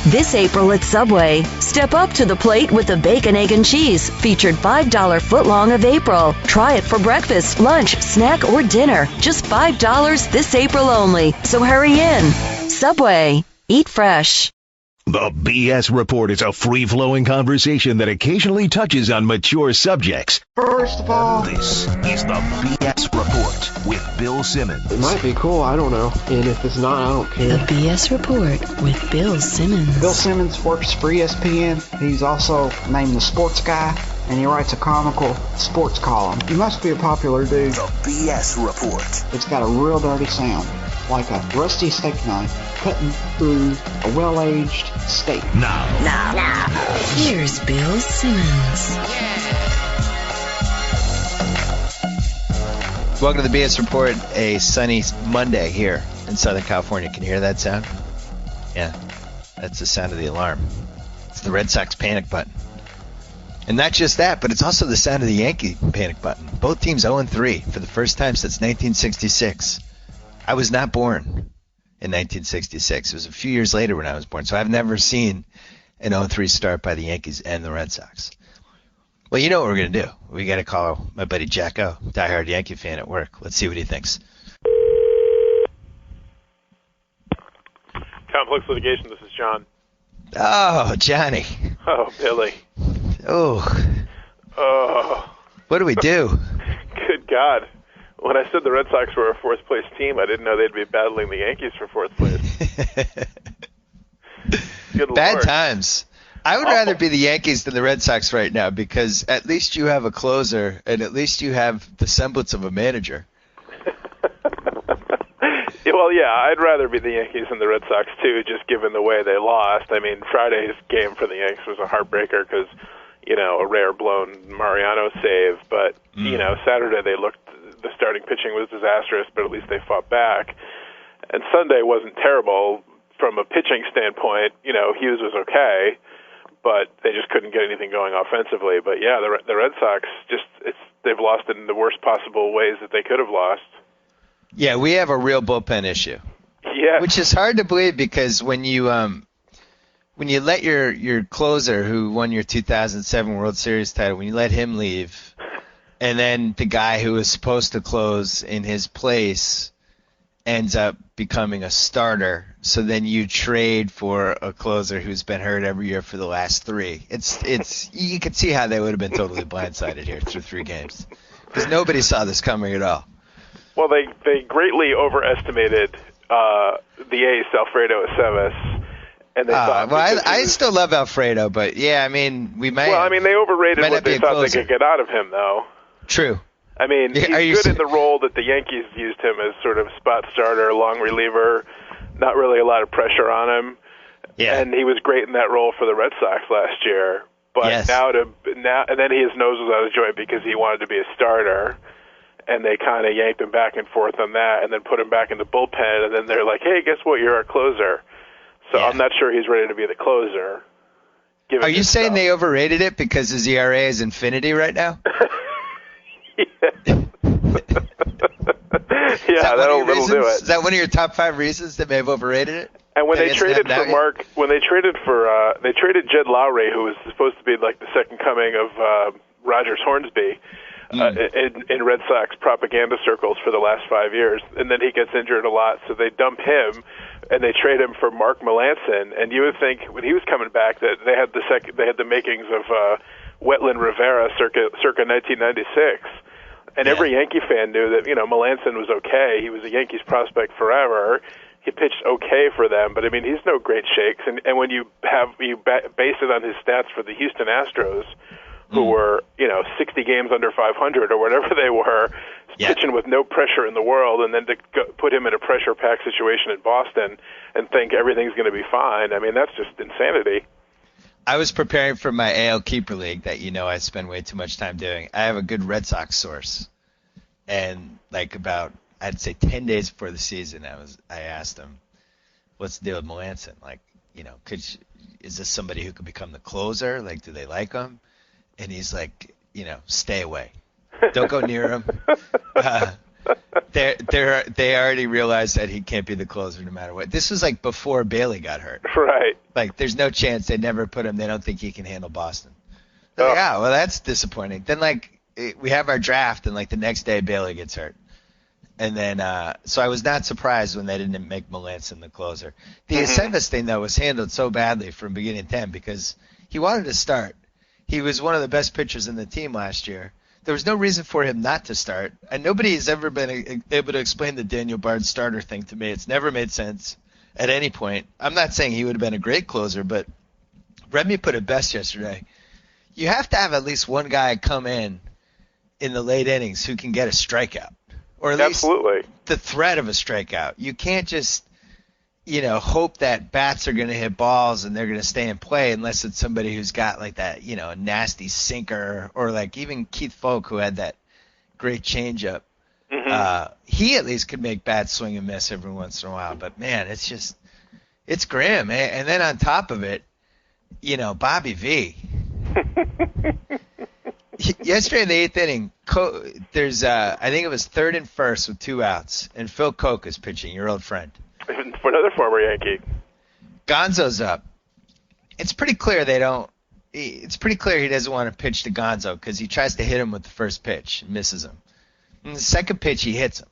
This April at Subway, step up to the plate with the Bacon, Egg, and Cheese, featured $5 footlong of April. Try it for breakfast, lunch, snack, or dinner. Just $5 this April only. So hurry in. Subway. Eat fresh. The BS Report is a free-flowing conversation that occasionally touches on mature subjects. First of all, This is the BS Report with Bill Simmons. it might be cool, I don't know. And if it's not, I don't The care. BS Report with Bill Simmons. Bill Simmons works for ESPN. He's also named the sports guy, and he writes a comical sports column. He must be a popular dude. The BS Report. It's got a real dirty sound, like a rusty steak knife cutting through a well-aged steak. Now, Here's Bill Simmons. Welcome to the BS Report, a sunny Monday here in Southern California. Can you hear that sound? Yeah, that's the sound of the alarm. It's the Red Sox panic button. And not just that, but it's also the sound of the Yankee panic button. Both teams 0-3 for the first time since 1966. I was not born in 1966. It was a few years later when I was born, so I've never seen an 0-3 start by the Yankees and the Red Sox. Well, you know what we're going to do. We got to call my buddy JackO, diehard Yankee fan at work. Let's see what he thinks. Complex Litigation, this is John. Oh, Johnny. Oh, Billy. Oh, Oh, what do we do? good God. When I said the Red Sox were a fourth-place team, I didn't know they'd be battling the Yankees for fourth place. Good Bad Lord. times. I would rather be the Yankees than the Red Sox right now because at least you have a closer and at least you have the semblance of a manager. Yeah, well, yeah, I'd rather be the Yankees than the Red Sox, too, just given the way they lost. I mean, Friday's game for the Yanks was a heartbreaker because, you know, a rare blown Mariano save. But, you know, Saturday the starting pitching was disastrous, but at least they fought back. And Sunday wasn't terrible from a pitching standpoint. You know, Hughes was okay, but they just couldn't get anything going offensively. But, yeah, the Red Sox, they've lost in the worst possible ways that they could have lost. Yeah, we have a real bullpen issue. Yeah. Which is hard to believe because when you let your closer who won your 2007 World Series title, when you let him leave, and then the guy who was supposed to close in his place ends up becoming a starter, so then you trade for a closer who's been hurt every year for the last three. It's you can see how they would have been totally blindsided here through three games because nobody saw this coming at all. Well, they greatly overestimated the ace, Alfredo Aceves, and they thought. Well, I still love Alfredo, but yeah, I mean, we might. Well, I mean, they overrated might what not be they a thought closer. they could get out of him, though. True. I mean, Yeah, are you he's good se- in the role that the Yankees used him as sort of spot starter, long reliever, not really a lot of pressure on him. Yeah. And he was great in that role for the Red Sox last year. But Yes. now, and then his nose was out of joint because he wanted to be a starter. And they kind of yanked him back and forth on that, and then put him back in the bullpen. And then they're like, "Hey, guess what? You're our closer." So Yeah. I'm not sure he's ready to be the closer. Are you saying they overrated it because his ERA is infinity right now? Yeah, that'll do it. Is that one of your top 5 reasons that may have overrated it? And when Maybe they it's traded not for now Mark, when they traded Jed Lowry, who was supposed to be like the second coming of Rogers Hornsby in Red Sox propaganda circles for the last 5 years, and then he gets injured a lot, so they dump him and they trade him for Mark Melancon. And you would think when he was coming back that they had the makings of Wetland Rivera circa 1996. And every Yankee fan knew that, you know, Melancon was okay. He was a Yankees prospect forever. He pitched okay for them, but I mean, he's no great shakes. And when you base it on his stats for the Houston Astros, who were, you know, 60 games under 500 or whatever they were, pitching with no pressure in the world, and then to put him in a pressure-packed situation in Boston and think everything's going to be fine. I mean, that's just insanity. I was preparing for my AL Keeper League that you know I spend way too much time doing. I have a good Red Sox source, and like about I'd say 10 days before the season, I asked him, "What's the deal with Melancon? Like, you know, is this somebody who could become the closer? Like, do they like him?" And he's like, "You know, stay away. Don't go near him. They already realized that he can't be the closer no matter what. This was like before Bailey got hurt. Right. Like, there's no chance they'd never put him. They don't think he can handle Boston. Like, well, that's disappointing. Then, like, we have our draft, and, like, the next day Bailey gets hurt. And then, so I was not surprised when they didn't make Melanson the closer. The Aceves thing, though, was handled so badly from beginning to end because he wanted to start. He was one of the best pitchers in the team last year. There was no reason for him not to start. And nobody has ever been able to explain the Daniel Bard starter thing to me. It's never made sense at any point. I'm not saying he would have been a great closer, but Remy put it best yesterday. You have to have at least one guy come in the late innings who can get a strikeout. Or at least the threat of a strikeout. You can't just, hope that bats are going to hit balls and they're going to stay in play unless it's somebody who's got like that, a nasty sinker, or like even Keith Folk, who had that great changeup. He at least could make bats swing and miss every once in a while. But man, it's grim. And then on top of it, Bobby V. Yesterday in the eighth inning, there's I think it was third and first with 2 outs, and Phil Koch is pitching, your old friend. For another former Yankee. Gonzo's up. It's pretty clear It's pretty clear he doesn't want to pitch to Gonzo because he tries to hit him with the first pitch and misses him. And the second pitch he hits him,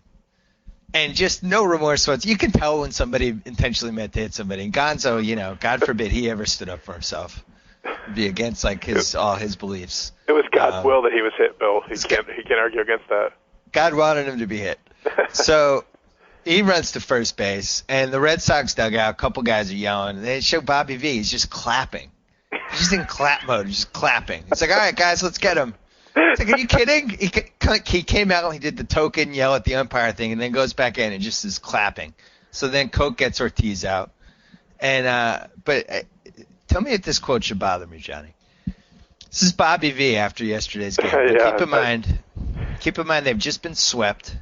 and just no remorse whatsoever. You can tell when somebody intentionally meant to hit somebody. And Gonzo, God forbid he ever stood up for himself. Be against all his beliefs. It was God's will that he was hit, Bill. He can't argue against that. God wanted him to be hit. So he runs to first base, and the Red Sox dugout, a couple guys are yelling. They show Bobby V. He's just clapping. He's just in clap mode. He's just clapping. It's like, all right, guys, let's get him. It's like, are you kidding? He came out and he did the token yell at the umpire thing, and then goes back in and just is clapping. So then Coke gets Ortiz out. And tell me if this quote should bother me, Johnny. This is Bobby V after yesterday's game. Keep in mind they've just been swept.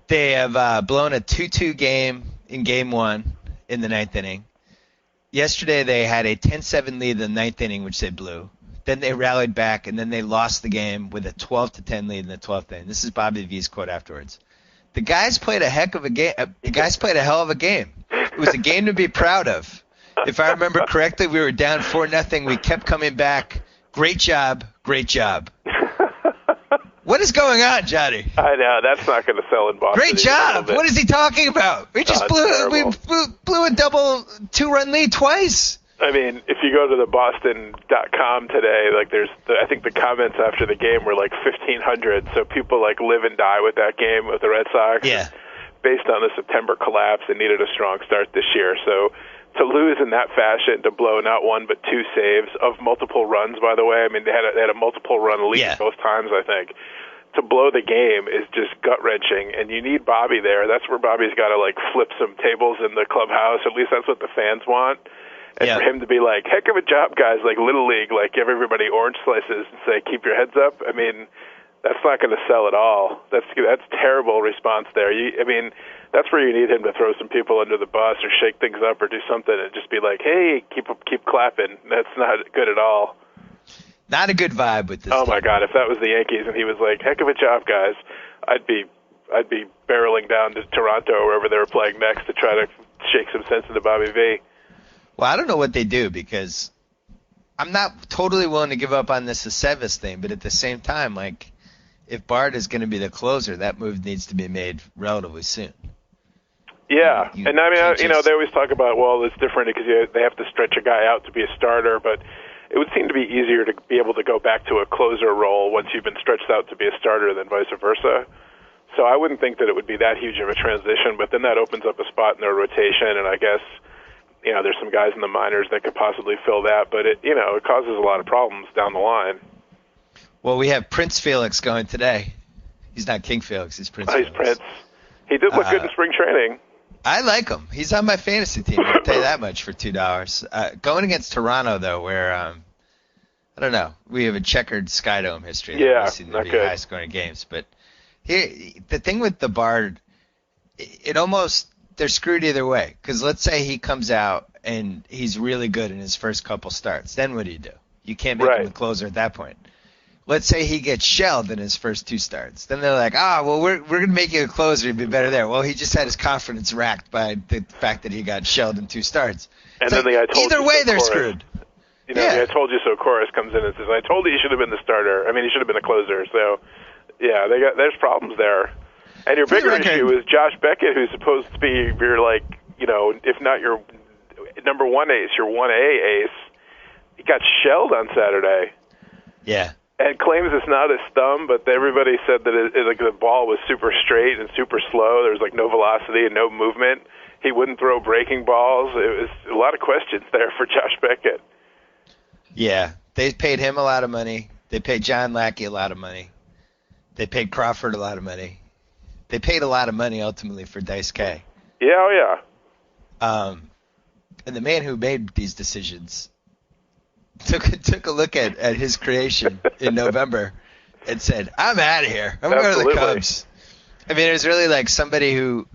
They have blown a 2-2 game in game 1 in the 9th inning. Yesterday they had a 10-7 lead in the 9th inning, which they blew. Then they rallied back, and then they lost the game with a 12-10 lead in the 12th inning. This is Bobby V's quote afterwards. The guys played a heck of a game. The guys played a hell of a game. It was a game to be proud of. If I remember correctly, we were down 4-0. We kept coming back. Great job. Great job. What is going on, Johnny? I know. That's not going to sell in Boston. Great job. What is he talking about? We just blew a double 2-run lead twice. I mean, if you go to the Boston.com today, I think the comments after the game were like 1,500. So people live and die with that game with the Red Sox. Yeah. Based on the September collapse, they needed a strong start this year. So to lose in that fashion, to blow not one but 2 saves of multiple runs, by the way. I mean, they had a multiple run lead both times, I think. To blow the game is just gut-wrenching, and you need Bobby there. That's where Bobby's got to, flip some tables in the clubhouse. At least that's what the fans want. And for him to be like, heck of a job, guys, like Little League, give everybody orange slices and say, keep your heads up. I mean, that's not going to sell at all. That's terrible response there. That's where you need him to throw some people under the bus or shake things up or do something and just be like, hey, keep clapping. That's not good at all. Not a good vibe with this. Oh my God! If that was the Yankees and he was like, "Heck of a job, guys," I'd be barreling down to Toronto or wherever they were playing next to try to shake some sense into Bobby V. Well, I don't know what they do because I'm not totally willing to give up on this Aceves thing, but at the same time, if Bard is going to be the closer, that move needs to be made relatively soon. Yeah, and I mean, they always talk about, well, it's different because they have to stretch a guy out to be a starter, but it would seem to be easier to be able to go back to a closer role once you've been stretched out to be a starter than vice versa. So I wouldn't think that it would be that huge of a transition, but then that opens up a spot in their rotation, and I guess, there's some guys in the minors that could possibly fill that, but it causes a lot of problems down the line. Well, we have Prince Felix going today. He's not King Felix, he's Prince Felix. He's Prince. He did look good in spring training. I like him. He's on my fantasy team. I'll tell you that much for $2. Going against Toronto, though, where I don't know, we have a checkered Skydome history. Yeah, seem to be high-scoring games. But here, the thing with the Bard, they're screwed either way. Because let's say he comes out and he's really good in his first couple starts. Then what do? You can't make him the closer at that point. let's say he gets shelled in his first 2 starts. Then they're like, well, we're going to make you a closer. You'd be better there. Well, he just had his confidence racked by the fact that he got shelled in 2 starts. And then the I told either you way, so they're chorus. screwed. You know, the I told you so chorus comes in and says, I told you he should have been the starter. I mean, he should have been the closer. So, yeah, there's problems there. And your bigger issue is Josh Beckett, who's supposed to be your, like, you know, if not your number 1 ace, your 1A ace. He got shelled on Saturday. Yeah. And claims it's not his thumb, but everybody said that like the ball was super straight and super slow. There was like no velocity and no movement. He wouldn't throw breaking balls. It was a lot of questions there for Josh Beckett. Yeah, they paid him a lot of money. They paid John Lackey a lot of money. They paid Crawford a lot of money. They paid a lot of money ultimately for Dice K. Yeah, oh yeah. And the man who made these decisions took a look at his creation in November and said, I'm out of here. I'm going to the Cubs. I mean, it was really like somebody who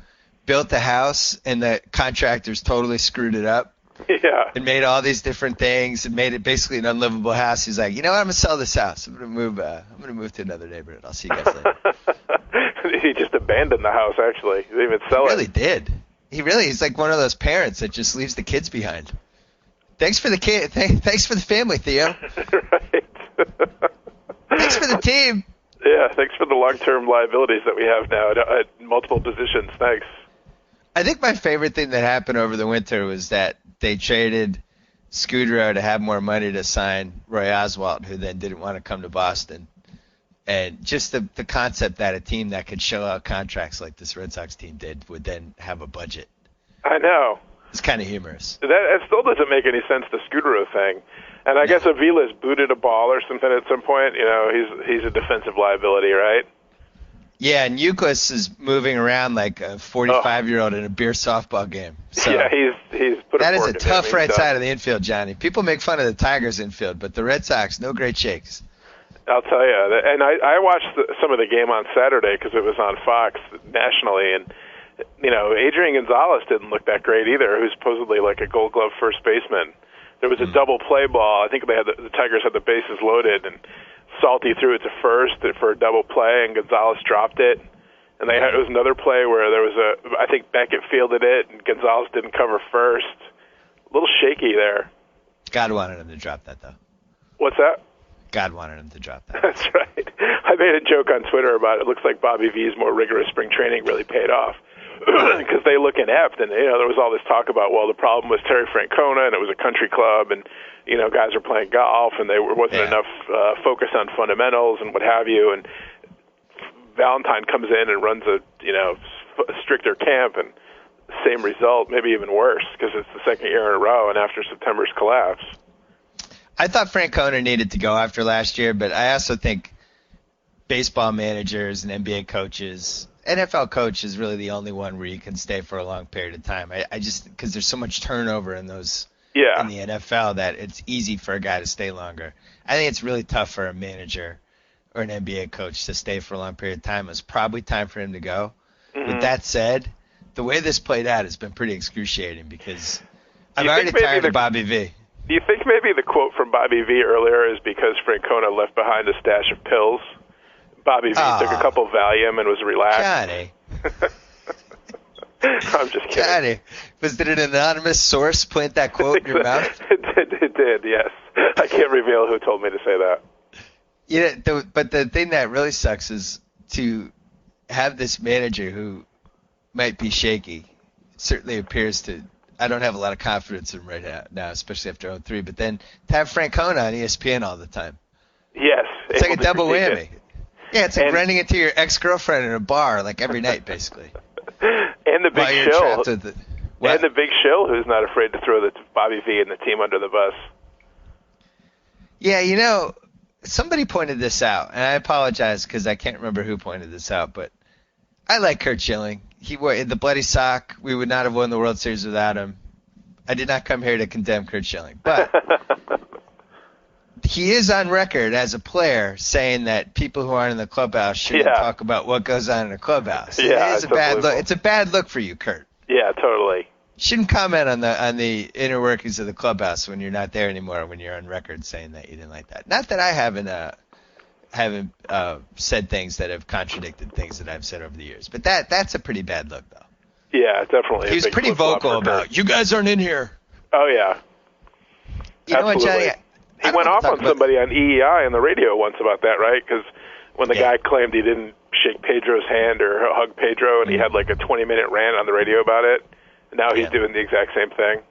built the house and the contractors totally screwed it up. Yeah. And made all these different things and made it basically an unlivable house. He's like, you know what? I'm going to sell this house. I'm going to move to another neighborhood. I'll see you guys later. He just abandoned the house, actually. He didn't even sell it. He really did. He's like one of those parents that just leaves the kids behind. Thanks for the kid. Thanks for the family, Theo. Right. Thanks for the team. Yeah, thanks for the long-term liabilities that we have now at multiple positions. Thanks. I think my favorite thing that happened over the winter was that they traded Scudero to have more money to sign Roy Oswalt, who then didn't want to come to Boston. And just the concept that a team that could shell out contracts like this Red Sox team did would then have a budget. I know. It's kind of humorous. It still doesn't make any sense, the Scudero thing. And I guess Avila's booted a ball or something at some point. You know, he's a defensive liability, right? Yeah, and Euclid is moving around like a 45-year-old in a beer softball game. So yeah, he's put that a is fork a in tough him. right side of the infield, Johnny. People make fun of the Tigers infield, but the Red Sox, no great shakes. I'll tell you. And I watched some of the game on Saturday because it was on Fox nationally, and you know, Adrian Gonzalez didn't look that great either, who's supposedly like a Gold Glove first baseman. There was a double play ball. I think the Tigers had the bases loaded, and Salty threw it to first for a double play, and Gonzalez dropped it. And it was another play where there was I think Beckett fielded it, and Gonzalez didn't cover first. A little shaky there. God wanted him to drop that, though. What's that? God wanted him to drop that. That's right. I made a joke on Twitter about it. Looks like Bobby V's more rigorous spring training really paid off. Because they look inept, and there was all this talk about, well, the problem was Terry Francona, and it was a country club, and guys were playing golf, and there wasn't enough focus on fundamentals and what have you. And Valentine comes in and runs a stricter camp, and same result, maybe even worse, because it's the second year in a row, and after September's collapse. I thought Francona needed to go after last year, but I also think baseball managers and NBA coaches. NFL coach is really the only one where you can stay for a long period of time. I just because there's so much turnover in those in the NFL that it's easy for a guy to stay longer. I think it's really tough for a manager or an NBA coach to stay for a long period of time. It's probably time for him to go. Mm-hmm. With that said, the way this played out has been pretty excruciating because I'm already tired of Bobby V. Do you think maybe the quote from Bobby V earlier is because Francona left behind a stash of pills? Bobby V took a couple Valium and was relaxed. Johnny. I'm just kidding. Johnny. Did an anonymous source plant that quote in your mouth? It did, yes. I can't reveal who told me to say that. Yeah, but the thing that really sucks is to have this manager who might be shaky. It certainly appears to. I don't have a lot of confidence in him right now, especially after 0-3. But then to have Francona on ESPN all the time. Yes. It's like a double whammy. Yeah, it's like running into your ex-girlfriend in a bar like every night, basically. And the big shill. And the big shill who's not afraid to throw the Bobby V and the team under the bus. Yeah, somebody pointed this out, and I apologize because I can't remember who pointed this out, but I like Curt Schilling. He wore the bloody sock. We would not have won the World Series without him. I did not come here to condemn Curt Schilling, but he is on record as a player saying that people who aren't in the clubhouse shouldn't talk about what goes on in a clubhouse. Yeah, it's a bad look. It's a bad look for you, Curt. Yeah, totally. Shouldn't comment on the inner workings of the clubhouse when you're not there anymore. When you're on record saying that you didn't like that. Not that I have said things that have contradicted things that I've said over the years. But that's a pretty bad look, though. Yeah, definitely. He was pretty vocal about, you guys aren't in here. Oh, yeah. You know what, Johnny? He went off on somebody on EEI on the radio once about that, right? Because when the guy claimed he didn't shake Pedro's hand or hug Pedro, and he had like a 20-minute rant on the radio about it, now he's doing the exact same thing.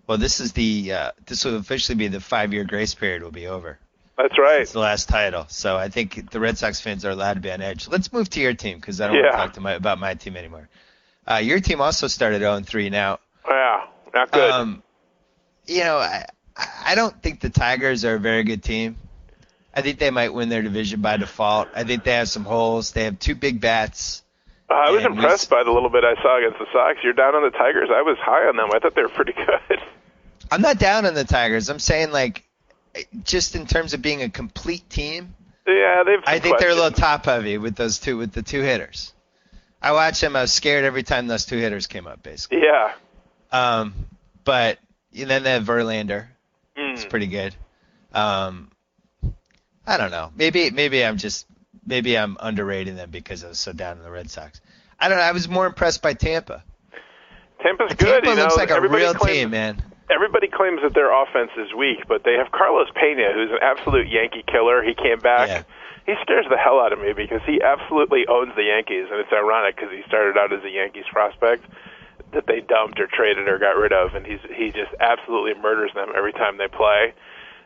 Well, this will officially be the 5-year grace period will be over. That's right. It's the last title. So I think the Red Sox fans are allowed to be on edge. Let's move to your team because I don't want to talk about my team anymore. Your team also started 0-3 now. Yeah, not good. I don't think the Tigers are a very good team. I think they might win their division by default. I think they have some holes. They have 2 big bats. I was impressed by the little bit I saw against the Sox. You're down on the Tigers. I was high on them. I thought they were pretty good. I'm not down on the Tigers. I'm saying, like, just in terms of being a complete team. Yeah, I think they're a little top heavy with the 2 hitters. I watched them. I was scared every time those 2 hitters came up, basically. Yeah. But then they have Verlander. It's pretty good. I don't know. Maybe I'm underrating them because I was so down on the Red Sox. I don't know. I was more impressed by Tampa. Tampa's good. Tampa looks like a real team, man. Everybody claims that their offense is weak, but they have Carlos Pena, who's an absolute Yankee killer. He came back. Yeah. He scares the hell out of me because he absolutely owns the Yankees, and it's ironic because he started out as a Yankees prospect that they dumped or traded or got rid of, and he just absolutely murders them every time they play,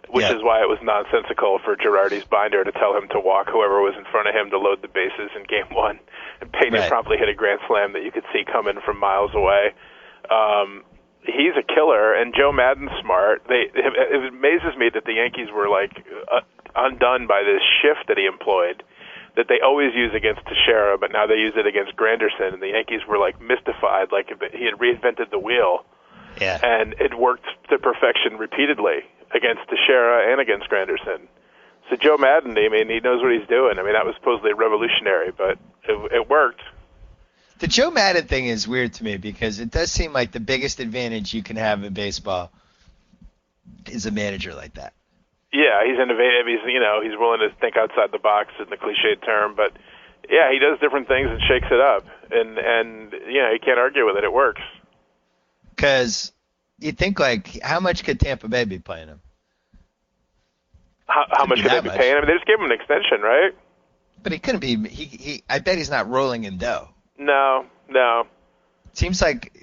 which is why it was nonsensical for Girardi's binder to tell him to walk whoever was in front of him to load the bases in Game 1. And Pena promptly hit a grand slam that you could see coming from miles away. He's a killer, and Joe Maddon's smart. It amazes me that the Yankees were like undone by this shift that he employed that they always use against Teixeira, but now they use it against Granderson, and the Yankees were like mystified, like he had reinvented the wheel. Yeah. And it worked to perfection repeatedly against Teixeira and against Granderson. So Joe Maddon, I mean, he knows what he's doing. I mean, that was supposedly revolutionary, but it worked. The Joe Maddon thing is weird to me because it does seem like the biggest advantage you can have in baseball is a manager like that. Yeah, he's innovative. He's willing to think outside the box in the cliched term, but yeah, he does different things and shakes it up, and you can't argue with it. It works. Because you think like, how much could Tampa Bay be paying him? How much could they be paying him? They just gave him an extension, right? But he couldn't be. He I bet he's not rolling in dough. No. Seems like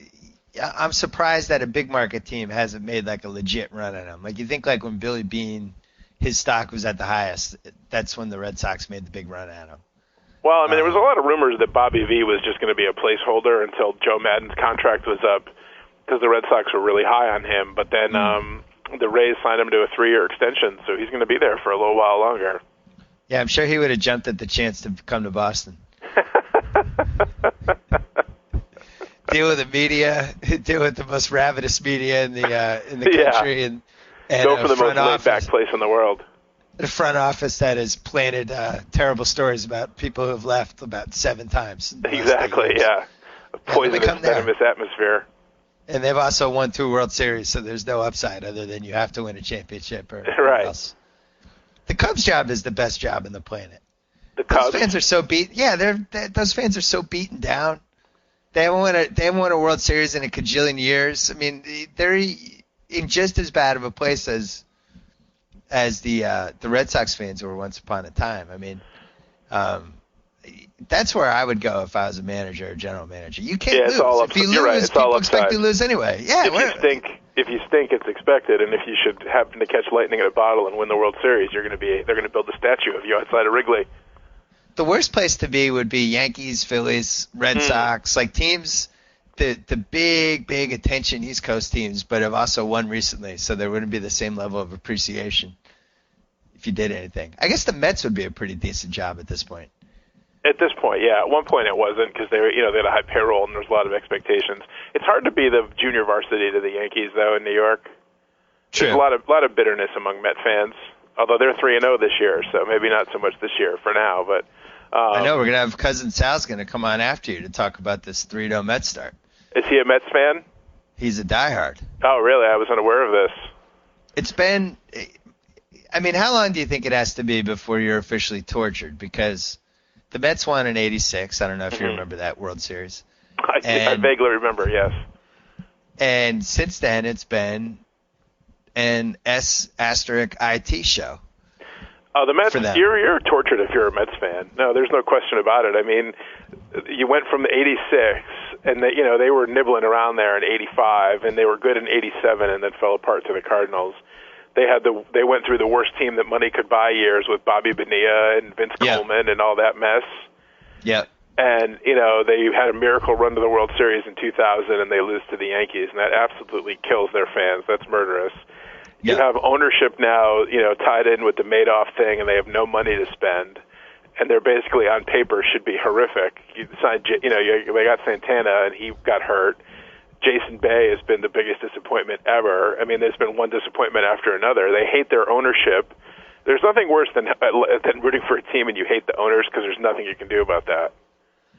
I'm surprised that a big market team hasn't made like a legit run at him. Like you think like when Billy Beane, his stock was at the highest, that's when the Red Sox made the big run at him. Well, I mean, there was a lot of rumors that Bobby V was just going to be a placeholder until Joe Maddon's contract was up because the Red Sox were really high on him. But then the Rays signed him to a 3-year extension, so he's going to be there for a little while longer. Yeah, I'm sure he would have jumped at the chance to come to Boston. Deal with the media, deal with the most ravenous media in the country, and go for the most laid-back place in the world. The front office that has planted terrible stories about people who have left about 7 times. Exactly, yeah. A poisonous, venomous atmosphere. And they've also won 2 World Series, so there's no upside other than you have to win a championship or else. The Cubs' job is the best job on the planet. The Cubs? Those fans are so beat. Yeah, those fans are so beaten down. They haven't won a World Series in a cajillion years. I mean, they're in just as bad of a place as the Red Sox fans were once upon a time. I mean, that's where I would go if I was a manager or general manager. You can't lose. If you lose, people expect you to lose anyway. Yeah, if you stink, it's expected, and if you should happen to catch lightning in a bottle and win the World Series, they're going to build a statue of you outside of Wrigley. The worst place to be would be Yankees, Phillies, Red Sox, like teams, the big attention East Coast teams, but have also won recently, so there wouldn't be the same level of appreciation if you did anything. I guess the Mets would be a pretty decent job at this point. At this point, yeah. At one point it wasn't because they had a high payroll and there's a lot of expectations. It's hard to be the junior varsity to the Yankees, though, in New York. True. There's a lot of bitterness among Met fans, although they're 3-0 this year, so maybe not so much this year for now, but I know we're going to have Cousin Sal's going to come on after you to talk about this 3-0 Mets start. Is he a Mets fan? He's a diehard. Oh, really? I was unaware of this. It's been I mean, how long do you think it has to be before you're officially tortured? Because the Mets won in '86. I don't know if you remember that World Series. I vaguely remember, yes. And since then, it's been an S*IT show. Oh, the Mets, you're tortured if you're a Mets fan. No, there's no question about it. I mean, you went from the '86, and they were nibbling around there in '85, and they were good in '87, and then fell apart to the Cardinals. They went through the worst team that money could buy years with Bobby Bonilla and Vince Coleman and all that mess. Yep. And they had a miracle run to the World Series in 2000, and they lose to the Yankees, and that absolutely kills their fans. That's murderous. You have ownership now, tied in with the Madoff thing, and they have no money to spend, and they're basically on paper should be horrific. They got Santana, and he got hurt. Jason Bay has been the biggest disappointment ever. I mean, there's been one disappointment after another. They hate their ownership. There's nothing worse than rooting for a team and you hate the owners because there's nothing you can do about that.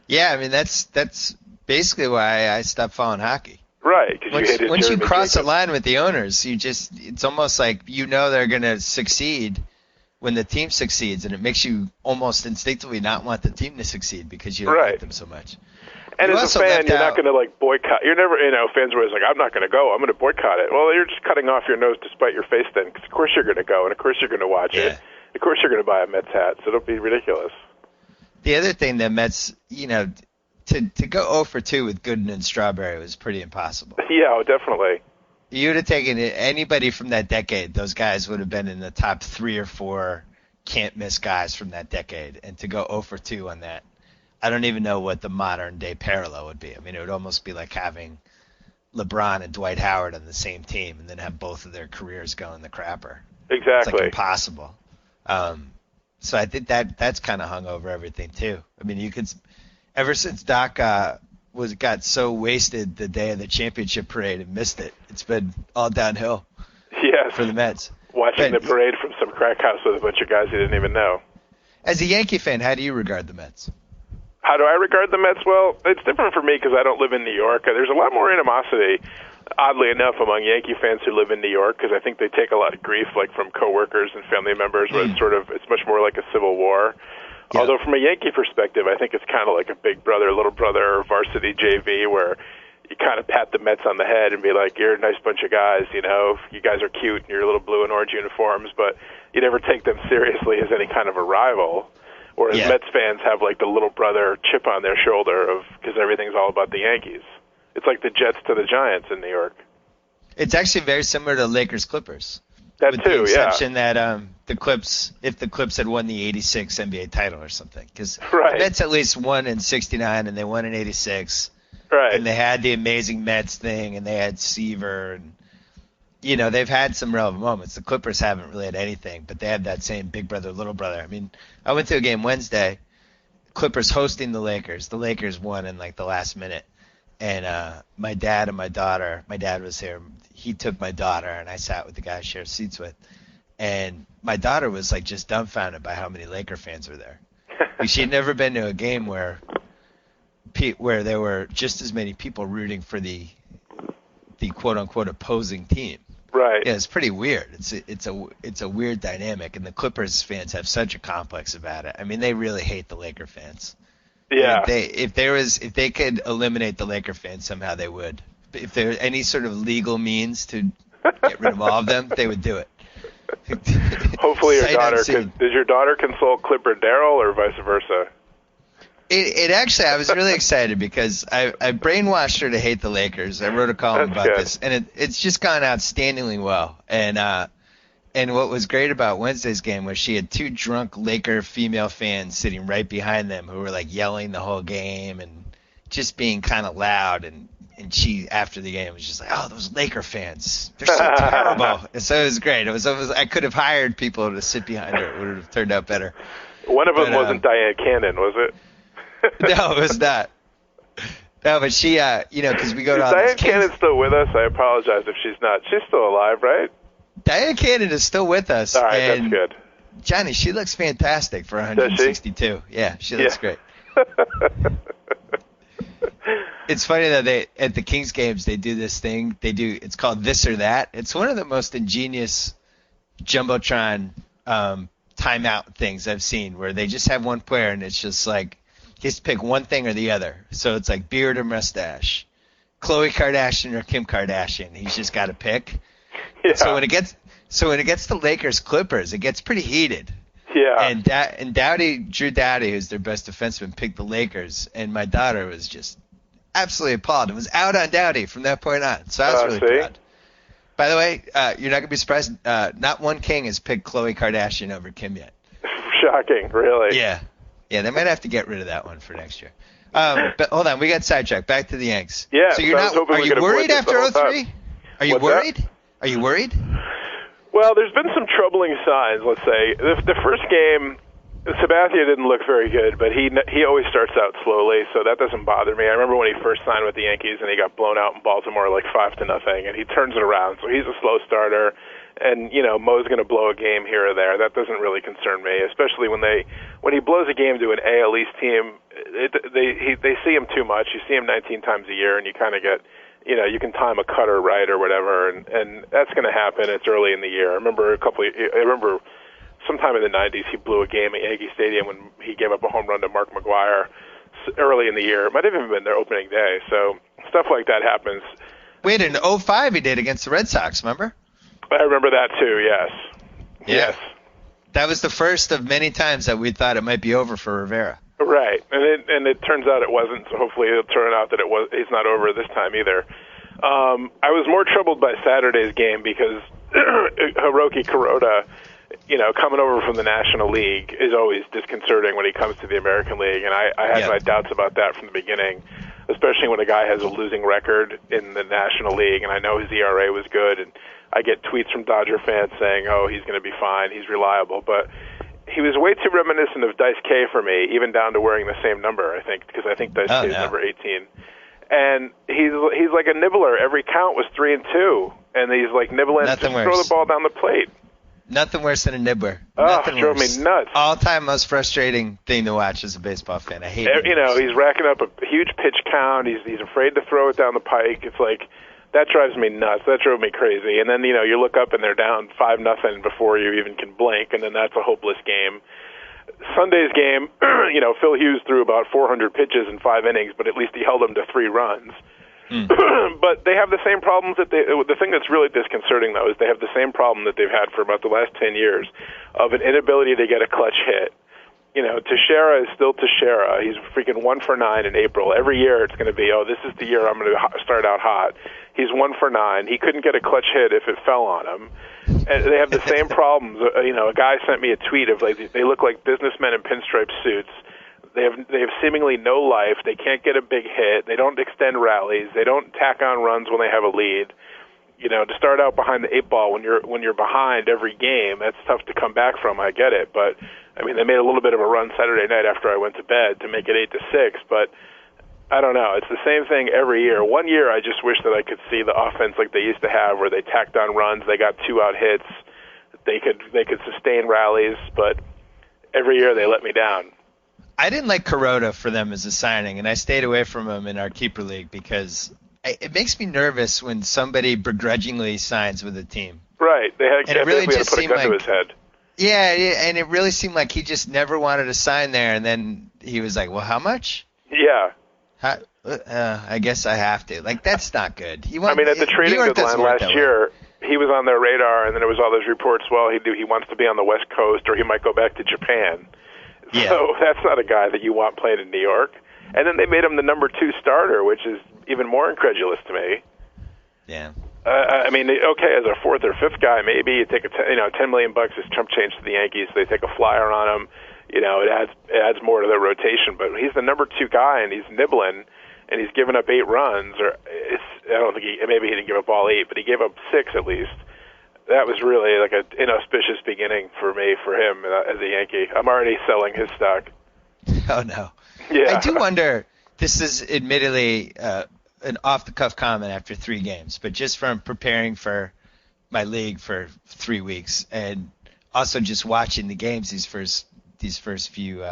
Yeah, I mean that's basically why I stopped following hockey. Right, because once you cross the line with the owners, it's almost like they're going to succeed when the team succeeds, and it makes you almost instinctively not want the team to succeed because you don't like them so much. And as a fan, you're not going to boycott. You're never, fans are always like, I'm not going to go. I'm going to boycott it. Well, you're just cutting off your nose to spite your face then, because of course you're going to go, and of course you're going to watch it. Of course you're going to buy a Mets hat, so it'll be ridiculous. The other thing that Mets, to go 0 for 2 with Gooden and Strawberry was pretty impossible. Yeah, definitely. You would have taken anybody from that decade. Those guys would have been in the top 3 or 4 can't-miss guys from that decade, and to go 0 for 2 on that. I don't even know what the modern-day parallel would be. I mean, it would almost be like having LeBron and Dwight Howard on the same team and then have both of their careers go in the crapper. Exactly. It's like impossible. So I think that's kind of hung over everything, too. I mean, ever since Doc got so wasted the day of the championship parade and missed it, it's been all downhill for the Mets. Watching the parade from some crack house with a bunch of guys you didn't even know. As a Yankee fan, how do you regard the Mets? How do I regard the Mets? Well, it's different for me because I don't live in New York. There's a lot more animosity, oddly enough, among Yankee fans who live in New York because I think they take a lot of grief, like from coworkers and family members, where it's much more like a civil war. Yeah. Although from a Yankee perspective, I think it's kind of like a big brother, little brother, varsity JV, where you kind of pat the Mets on the head and be like, "You're a nice bunch of guys, you guys are cute in your little blue and orange uniforms," but you never take them seriously as any kind of a rival. Whereas Mets fans have like the little brother chip on their shoulder because everything's all about the Yankees. It's like the Jets to the Giants in New York. It's actually very similar to Lakers-Clippers. That with too, the exception that if the Clips had won the '86 NBA title or something, because the Mets at least won in '69 and they won in '86, and they had the amazing Mets thing and they had Seaver and they've had some relevant moments. The Clippers haven't really had anything, but they have that same big brother, little brother. I mean, I went to a game Wednesday, Clippers hosting the Lakers. The Lakers won in like the last minute. And my dad and my daughter, my dad was here. He took my daughter, and I sat with the guy I shared seats with. And my daughter was like just dumbfounded by how many Laker fans were there. She'd never been to a game where there were just as many people rooting for the quote-unquote opposing team. Right. Yeah, it's pretty weird. It's a weird dynamic, and the Clippers fans have such a complex about it. I mean, they really hate the Laker fans. Yeah. I mean, if they could eliminate the Laker fans somehow, they would. If there any sort of legal means to get rid of all of them, they would do it. Hopefully, does your daughter console Clipper Darryl or vice versa? It actually, I was really excited because I brainwashed her to hate the Lakers. I wrote a column about this, and it's just gone outstandingly well. And what was great about Wednesday's game was she had 2 drunk Laker female fans sitting right behind them who were like yelling the whole game and just being kind of loud. And she, after the game, was just like, "Oh, those Laker fans, they're so terrible." And so it was great. It was almost, I could have hired people to sit behind her. It would have turned out better. One of them wasn't Diane Cannon, was it? No, it was not. No, but she, because we go to all Diane Cannon's still with us? I apologize if she's not. She's still alive, right? Diane Cannon is still with us. All right, that's good. Johnny, she looks fantastic for 162. Does she? Yeah, she looks great. It's funny that at the Kings games they do this thing. It's called This or That. It's one of the most ingenious jumbotron timeout things I've seen where they just have one player and it's just like he has to pick one thing or the other. So it's like beard or mustache, Khloe Kardashian or Kim Kardashian. He's just got to pick. Yeah. So when it gets to Lakers Clippers, it gets pretty heated. Yeah. And Drew Doughty, who's their best defenseman, picked the Lakers, and my daughter was just absolutely appalled and was out on Doughty from that point on. So I was really proud. By the way, you're not going to be surprised. Not one king has picked Khloe Kardashian over Kim yet. Shocking, really. Yeah, they might have to get rid of that one for next year. But hold on, we got sidetracked. Back to the Yanks. Yeah. So are you worried after 03? Are you worried? Are you worried? Well, there's been some troubling signs, let's say. The first game, Sabathia didn't look very good, but he always starts out slowly, so that doesn't bother me. I remember when he first signed with the Yankees and he got blown out in Baltimore like 5-0, and he turns it around. So he's a slow starter, and Mo's going to blow a game here or there. That doesn't really concern me, especially when he blows a game to an AL East team. They see him too much. You see him 19 times a year, and you kind of get. You can time a cutter right or whatever, and that's going to happen. It's early in the year. I remember sometime in the 90s he blew a game at Yankee Stadium when he gave up a home run to Mark McGwire early in the year. It might have even been their opening day. So stuff like that happens. Wait, in 05 he did against the Red Sox, remember? I remember that too, yes. Yeah. Yes. That was the first of many times that we thought it might be over for Rivera. Right, and it turns out it wasn't. So hopefully it'll turn out that it's not over this time either. I was more troubled by Saturday's game because Hiroki Kuroda, coming over from the National League is always disconcerting when he comes to the American League, and I had my doubts about that from the beginning, especially when a guy has a losing record in the National League, and I know his ERA was good, and I get tweets from Dodger fans saying, "Oh, he's going to be fine, he's reliable," but he was way too reminiscent of Dice K for me, even down to wearing the same number, I think, because I think Dice K is number 18. And he's like a nibbler. Every count was 3-2, and he's like nibbling to throw the ball down the plate. Nothing worse than a nibbler. Oh, it drove me nuts. All-time most frustrating thing to watch as a baseball fan. I hate it. He's racking up a huge pitch count. He's afraid to throw it down the pike. It's like, that drives me nuts. That drove me crazy. And then, you look up and they're down 5-0 before you even can blink, and then that's a hopeless game. Sunday's game, Phil Hughes threw about 400 pitches in 5 innings, but at least he held them to 3 runs. But they have the same problems the thing that's really disconcerting, though, is they have the same problem that they've had for about the last 10 years of an inability to get a clutch hit. Teixeira is still Teixeira. He's freaking 1 for 9 in April. Every year it's going to be, this is the year I'm going to start out hot. He's 1 for 9. He couldn't get a clutch hit if it fell on him. And they have the same problems. A guy sent me a tweet of they look like businessmen in pinstripe suits. They have seemingly no life. They can't get a big hit. They don't extend rallies. They don't tack on runs when they have a lead. To start out behind the 8 ball when you're behind every game, that's tough to come back from. I get it, but I mean they made a little bit of a run Saturday night after I went to bed to make it 8-6, but I don't know. It's the same thing every year. One year I just wish that I could see the offense like they used to have, where they tacked on runs, they got 2-out hits, they could sustain rallies, but every year they let me down. I didn't like Kuroda for them as a signing, and I stayed away from him in our keeper league because it makes me nervous when somebody begrudgingly signs with a team. Right. It really just put a gun to his head. Yeah, and it really seemed like he just never wanted to sign there, and then he was like, well, how much? Yeah. I guess I have to. That's not good. At the trading deadline last year, he was on their radar, and then there was all those reports, he wants to be on the West Coast, or he might go back to Japan. Yeah. So that's not a guy that you want playing in New York. And then they made him the number 2 starter, which is even more incredulous to me. Yeah. Okay, as a 4th or 5th guy, maybe you take $10 million is chump change to the Yankees. They take a flyer on him. It adds more to their rotation. But he's the number 2 guy, and he's nibbling, and he's given up 8 runs. I don't think maybe he didn't give up all 8, but he gave up 6 at least. That was really like an inauspicious beginning for him as a Yankee. I'm already selling his stock. Oh no. Yeah. I do wonder. This is admittedly an off-the-cuff comment after 3 games, but just from preparing for my league for 3 weeks, and also just watching the games these first few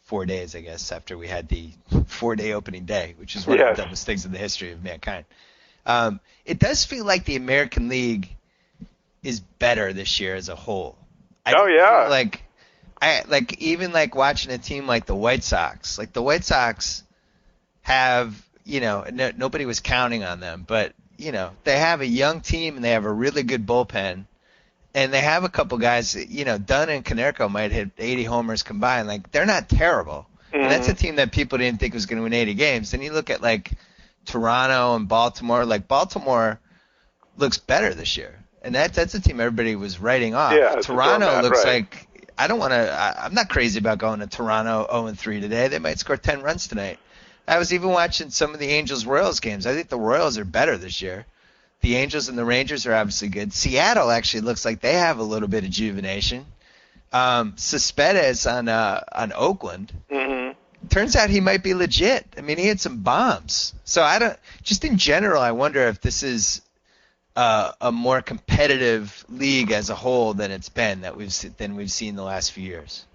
4 days, I guess, after we had the 4-day opening day, which is one of the dumbest things in the history of mankind. It does feel like the American League is better this year as a whole. Even watching a team like the White Sox. Like the White Sox have, nobody was counting on them, but they have a young team and they have a really good bullpen, and they have a couple guys. Dunn and Konerko might hit 80 homers combined. Like they're not terrible. Mm-hmm. And that's a team that people didn't think was going to win 80 games. Then you look at like Toronto and Baltimore. Like Baltimore looks better this year, and that's a team everybody was writing off. Yeah, Toronto looks like I'm not crazy about going to Toronto 0-3 today. They might score 10 runs tonight. I was even watching some of the Angels-Royals games. I think the Royals are better this year. The Angels and the Rangers are obviously good. Seattle actually looks like they have a little bit of rejuvenation. Cespedes on Oakland. Mm-hmm. Turns out he might be legit. I mean, he had some bombs. So just in general, I wonder if this is a more competitive league as a whole than it's been we've seen the last few years.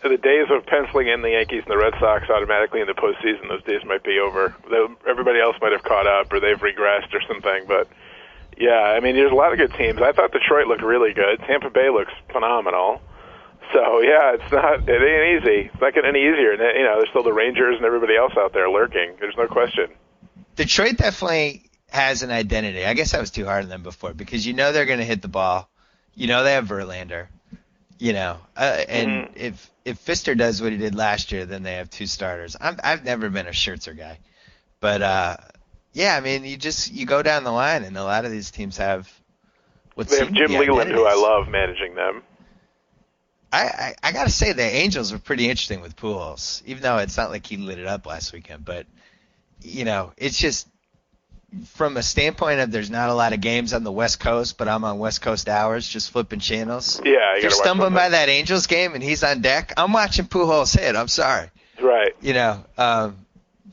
The days of penciling in the Yankees and the Red Sox automatically in the postseason, those days might be over. Everybody else might have caught up or they've regressed or something. But, yeah, I mean, there's a lot of good teams. I thought Detroit looked really good. Tampa Bay looks phenomenal. So, yeah, it ain't easy. It's not getting any easier. And, there's still the Rangers and everybody else out there lurking. There's no question. Detroit definitely has an identity. I guess I was too hard on them before because they're going to hit the ball. They have Verlander. And if Fister does what he did last year, then they have two starters. I've never been a Scherzer guy, but I mean, you go down the line, and a lot of these teams have they have Jim Leland, who I love managing them. I gotta say the Angels were pretty interesting with Pujols, even though it's not like he lit it up last weekend. But it's just from a standpoint of there's not a lot of games on the West Coast, but I'm on West Coast hours just flipping channels. Yeah, if you're stumbling by that Angels game and he's on deck, I'm watching Pujols hit. I'm sorry. Right.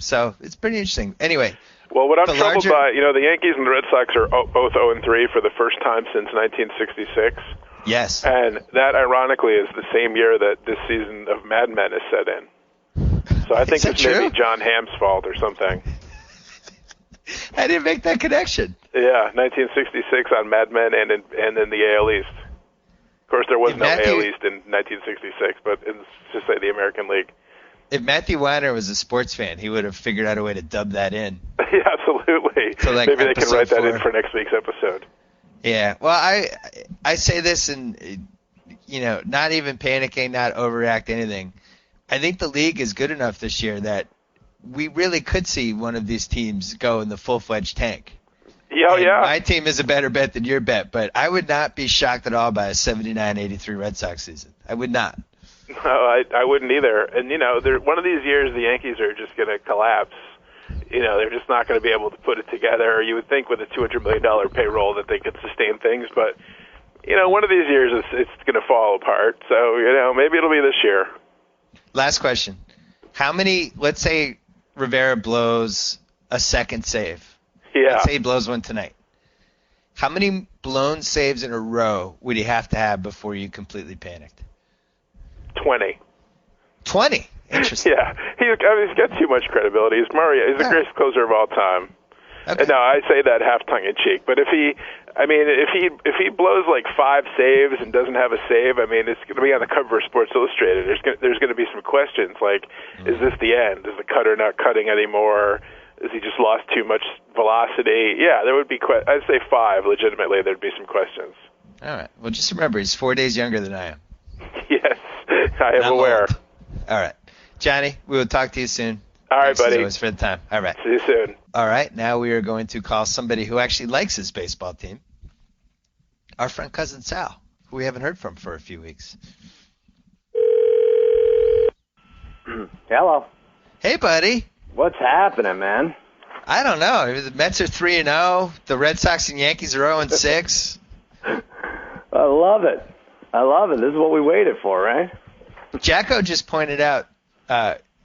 So it's pretty interesting. Anyway. Well, what I'm troubled by, the Yankees and the Red Sox are both 0-3 for the first time since 1966. Yes. And that, ironically, is the same year that this season of Mad Men is set in. So I think it's maybe John Hamm's fault or something. I didn't make that connection. Yeah, 1966 on Mad Men and in the AL East. Of course, there was no AL East in 1966, but it's just say the American League. If Matthew Weiner was a sports fan, he would have figured out a way to dub that in. Yeah, absolutely. So maybe they can write that in for next week's episode. Yeah. Well, I say this and, not even panicking, not overreact anything. I think the league is good enough this year that we really could see one of these teams go in the full-fledged tank. Yeah. My team is a better bet than your bet, but I would not be shocked at all by a 79-83 Red Sox season. I would not. No, I wouldn't either. And, one of these years the Yankees are just going to collapse. They're just not going to be able to put it together. You would think with a $200 million payroll that they could sustain things, but, one of these years it's going to fall apart. So, maybe it'll be this year. Last question. How many, let's say Rivera blows a second save. Yeah. Let's say he blows one tonight. How many blown saves in a row would he have to have before you completely panicked? 20. 20? Interesting. Yeah. He's got too much credibility. He's the greatest closer of all time. Okay. And no, I say that half tongue-in-cheek. But if he blows like 5 saves and doesn't have a save, it's going to be on the cover of Sports Illustrated. There's going to be some questions like, is this the end? Is the cutter not cutting anymore? Is he just lost too much velocity? Yeah, there would be. I'd say 5. Legitimately, there'd be some questions. All right. Well, just remember, he's 4 days younger than I am. Yes, I am aware. Old. All right, Johnny. We will talk to you soon. All right, Thanks buddy. As always for the time. All right. See you soon. All right. Now we are going to call somebody who actually likes his baseball team. Our friend cousin Sal, who we haven't heard from for a few weeks. Hello. Hey, buddy. What's happening, man? I don't know. The Mets are 3-0. The Red Sox and Yankees are 0-6. I love it. This is what we waited for, right? JackO just pointed out,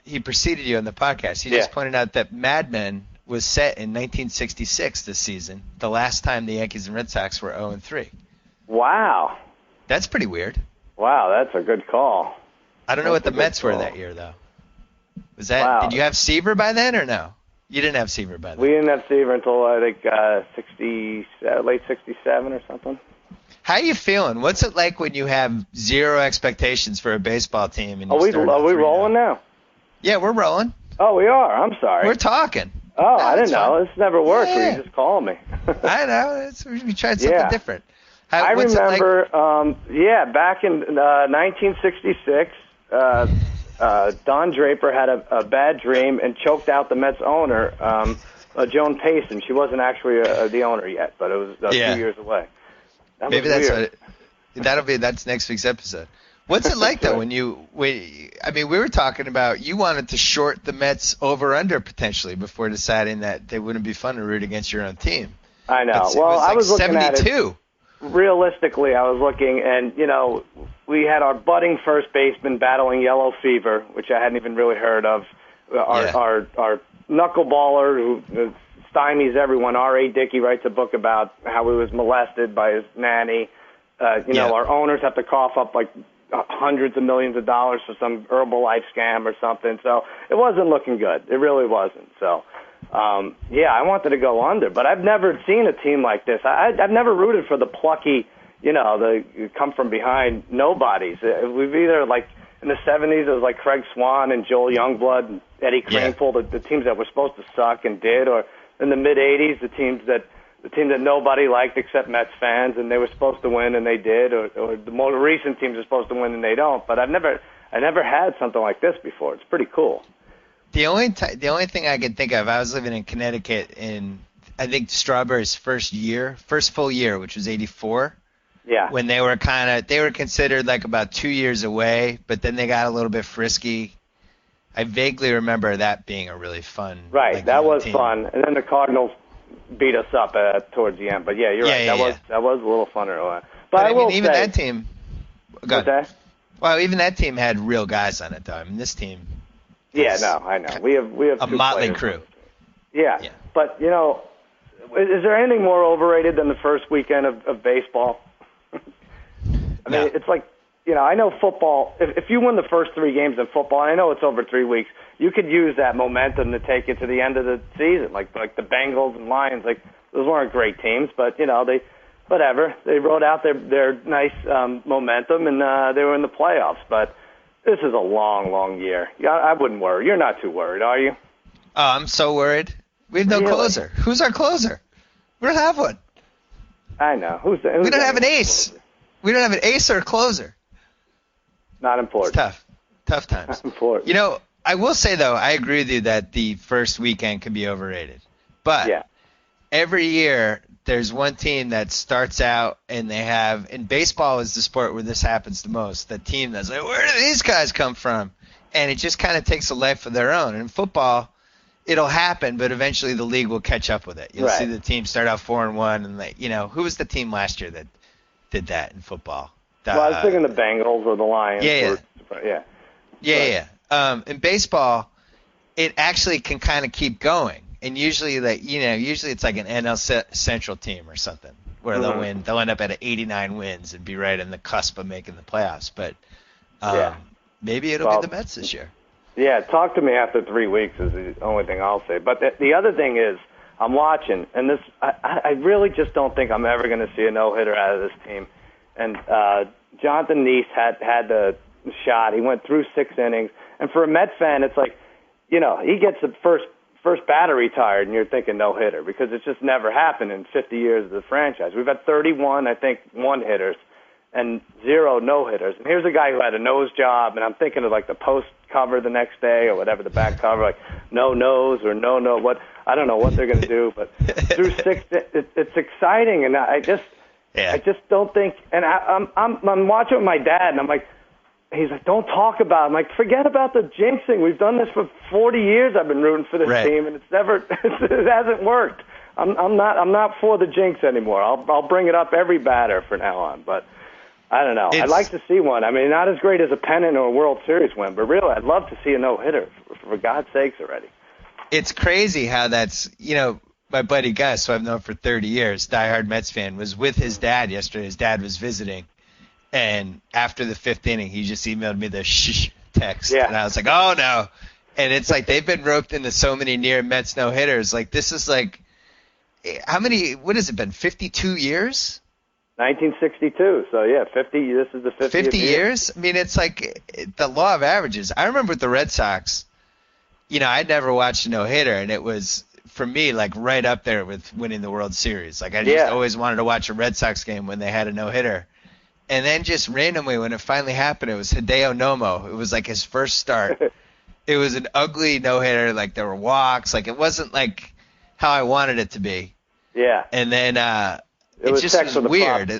he preceded you on the podcast. He just pointed out that Mad Men was set in 1966 this season, the last time the Yankees and Red Sox were 0-3. Wow. That's pretty weird. Wow, that's a good call. I don't know what the Mets were that year, though. Was that? Wow. Did you have Seaver by then or no? You didn't have Seaver by then. We didn't have Seaver until, I think, late 67 or something. How are you feeling? What's it like when you have zero expectations for a baseball team? And Are we rolling now? Yeah, we're rolling. Oh, we are. I'm sorry. We're talking. Oh, I didn't know. Fine. This never worked. Yeah. You just call me. I know. We tried something different. I remember, back in 1966, Don Draper had a bad dream and choked out the Mets owner, Joan Payson. She wasn't actually the owner yet, but it was a few years away. Maybe that's next week's episode. What's it like though we were talking about you wanted to short the Mets over/under potentially before deciding that they wouldn't be fun to root against your own team. I know. I was looking 72. At it. Realistically, I was looking, and we had our budding first baseman battling yellow fever, which I hadn't even really heard of. Our knuckleballer who stymies everyone. R.A. Dickey writes a book about how he was molested by his nanny. Our owners have to cough up like hundreds of millions of dollars for some Herbalife scam or something. So it wasn't looking good. It really wasn't. So, I wanted to go under, but I've never seen a team like this. I've never rooted for the plucky, the come from behind nobodies. We've either like in the 70s, it was like Craig Swan and Joel Youngblood and Eddie Kranepool, the teams that were supposed to suck and did, or in the mid 80s, the team that nobody liked except Mets fans, and they were supposed to win and they did, or the more recent teams are supposed to win and they don't. But I never had something like this before. It's pretty cool. The only thing I could think of, I was living in Connecticut in I think Strawberry's first full year, which was '84. Yeah. When they were considered like about 2 years away, but then they got a little bit frisky. I vaguely remember that being a really fun. Right, like, that was team. fun, and then the Cardinals beat us up towards the end. But yeah, you're right. That was a little funner. But I will even say, that team. Well, even that team had real guys on it, though. I mean, this team. Yeah, no, I know. We have a motley crew. Yeah, but is there anything more overrated than the first weekend of baseball? I mean, it's like, I know football, if you win the first 3 games in football, and I know it's over 3 weeks, you could use that momentum to take it to the end of the season, like the Bengals and Lions. Like, those weren't great teams, but, they rode out their nice momentum, and they were in the playoffs. But this is a long, long year. Yeah, I wouldn't worry. You're not too worried, are you? Oh, I'm so worried. We have no closer. Who's our closer? We don't have one. I know. We don't have an ace. Closer? We don't have an ace or a closer. Not important. It's tough times. Not important. I will say, though, I agree with you that the first weekend can be overrated. But every year there's one team that starts out and they have – and baseball is the sport where this happens the most. The team that's like, where do these guys come from? And it just kind of takes a life of their own. And in football, it'll happen, but eventually the league will catch up with it. You'll see the team start out 4-1. And, who was the team last year that did that in football? I was thinking the Bengals or the Lions. In baseball, it actually can kind of keep going, and usually it's like an NL Central team or something where they'll win. They'll end up at 89 wins and be right on the cusp of making the playoffs. But maybe it'll be the Mets this year. Yeah, talk to me after 3 weeks is the only thing I'll say. But the other thing is, I'm watching, and this I really just don't think I'm ever going to see a no-hitter out of this team. And Jonathan Neese had the shot. He went through 6 innings. And for a Met fan, it's like, he gets the first batter retired, and you're thinking no-hitter because it's just never happened in 50 years of the franchise. We've had 31, I think, one-hitters and 0 no-hitters. And here's a guy who had a nose job, and I'm thinking of like the post cover the next day or whatever, the back cover, like no nose or no. What I don't know what they're going to do, but through 6, it's exciting, and I just don't think. And I'm watching with my dad, and I'm like, he's like, don't talk about it. I'm like, forget about the jinxing. We've done this for 40 years. I've been rooting for this team, and it hasn't worked. I'm not for the jinx anymore. I'll bring it up every batter from now on, but I don't know. I'd like to see one. I mean, not as great as a pennant or a World Series win, but really, I'd love to see a no-hitter, for God's sakes already. It's crazy how that's, my buddy Gus, who I've known for 30 years, diehard Mets fan, was with his dad yesterday. His dad was visiting, and after the 5th inning, he just emailed me the shh text, and I was like, oh, no. And it's like they've been roped into so many near Mets no-hitters. Like, this is like, how many, what has it been, 52 years? 1962. So yeah, 50. This is the 50th 50 year. years? I mean, it's like the law of averages. I remember with the Red Sox, I'd never watched a no-hitter, and it was, for me, like right up there with winning the World Series. Like I just always wanted to watch a Red Sox game when they had a no-hitter. And then just randomly, when it finally happened, it was Hideo Nomo. It was like his first start. It was an ugly no-hitter. Like there were walks. Like it wasn't like how I wanted it to be. Yeah. And then it was just was weird.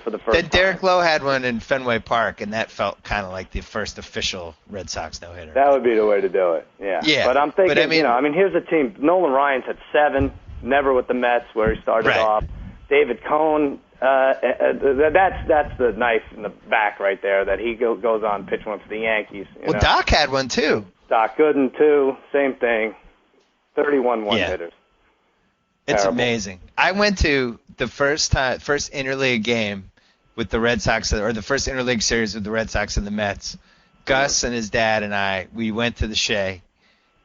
For the first Then Derek Lowe had one in Fenway Park, and that felt kind of like the first official Red Sox no-hitter. That would be the way to do it. Yeah. Yeah. But I'm thinking, I mean, here's a team. Nolan Ryan's had 7, never with the Mets where he started off. David Cohn, that's the knife in the back right there that he goes on pitch one for the Yankees. Well, Doc had one too. Doc Gooden too, same thing. 31 one-hitters. It's Terrible. amazing. I went to the first interleague game with the Red Sox, or the first interleague series with the Red Sox and the Mets. Gus and his dad and we went to the Shea.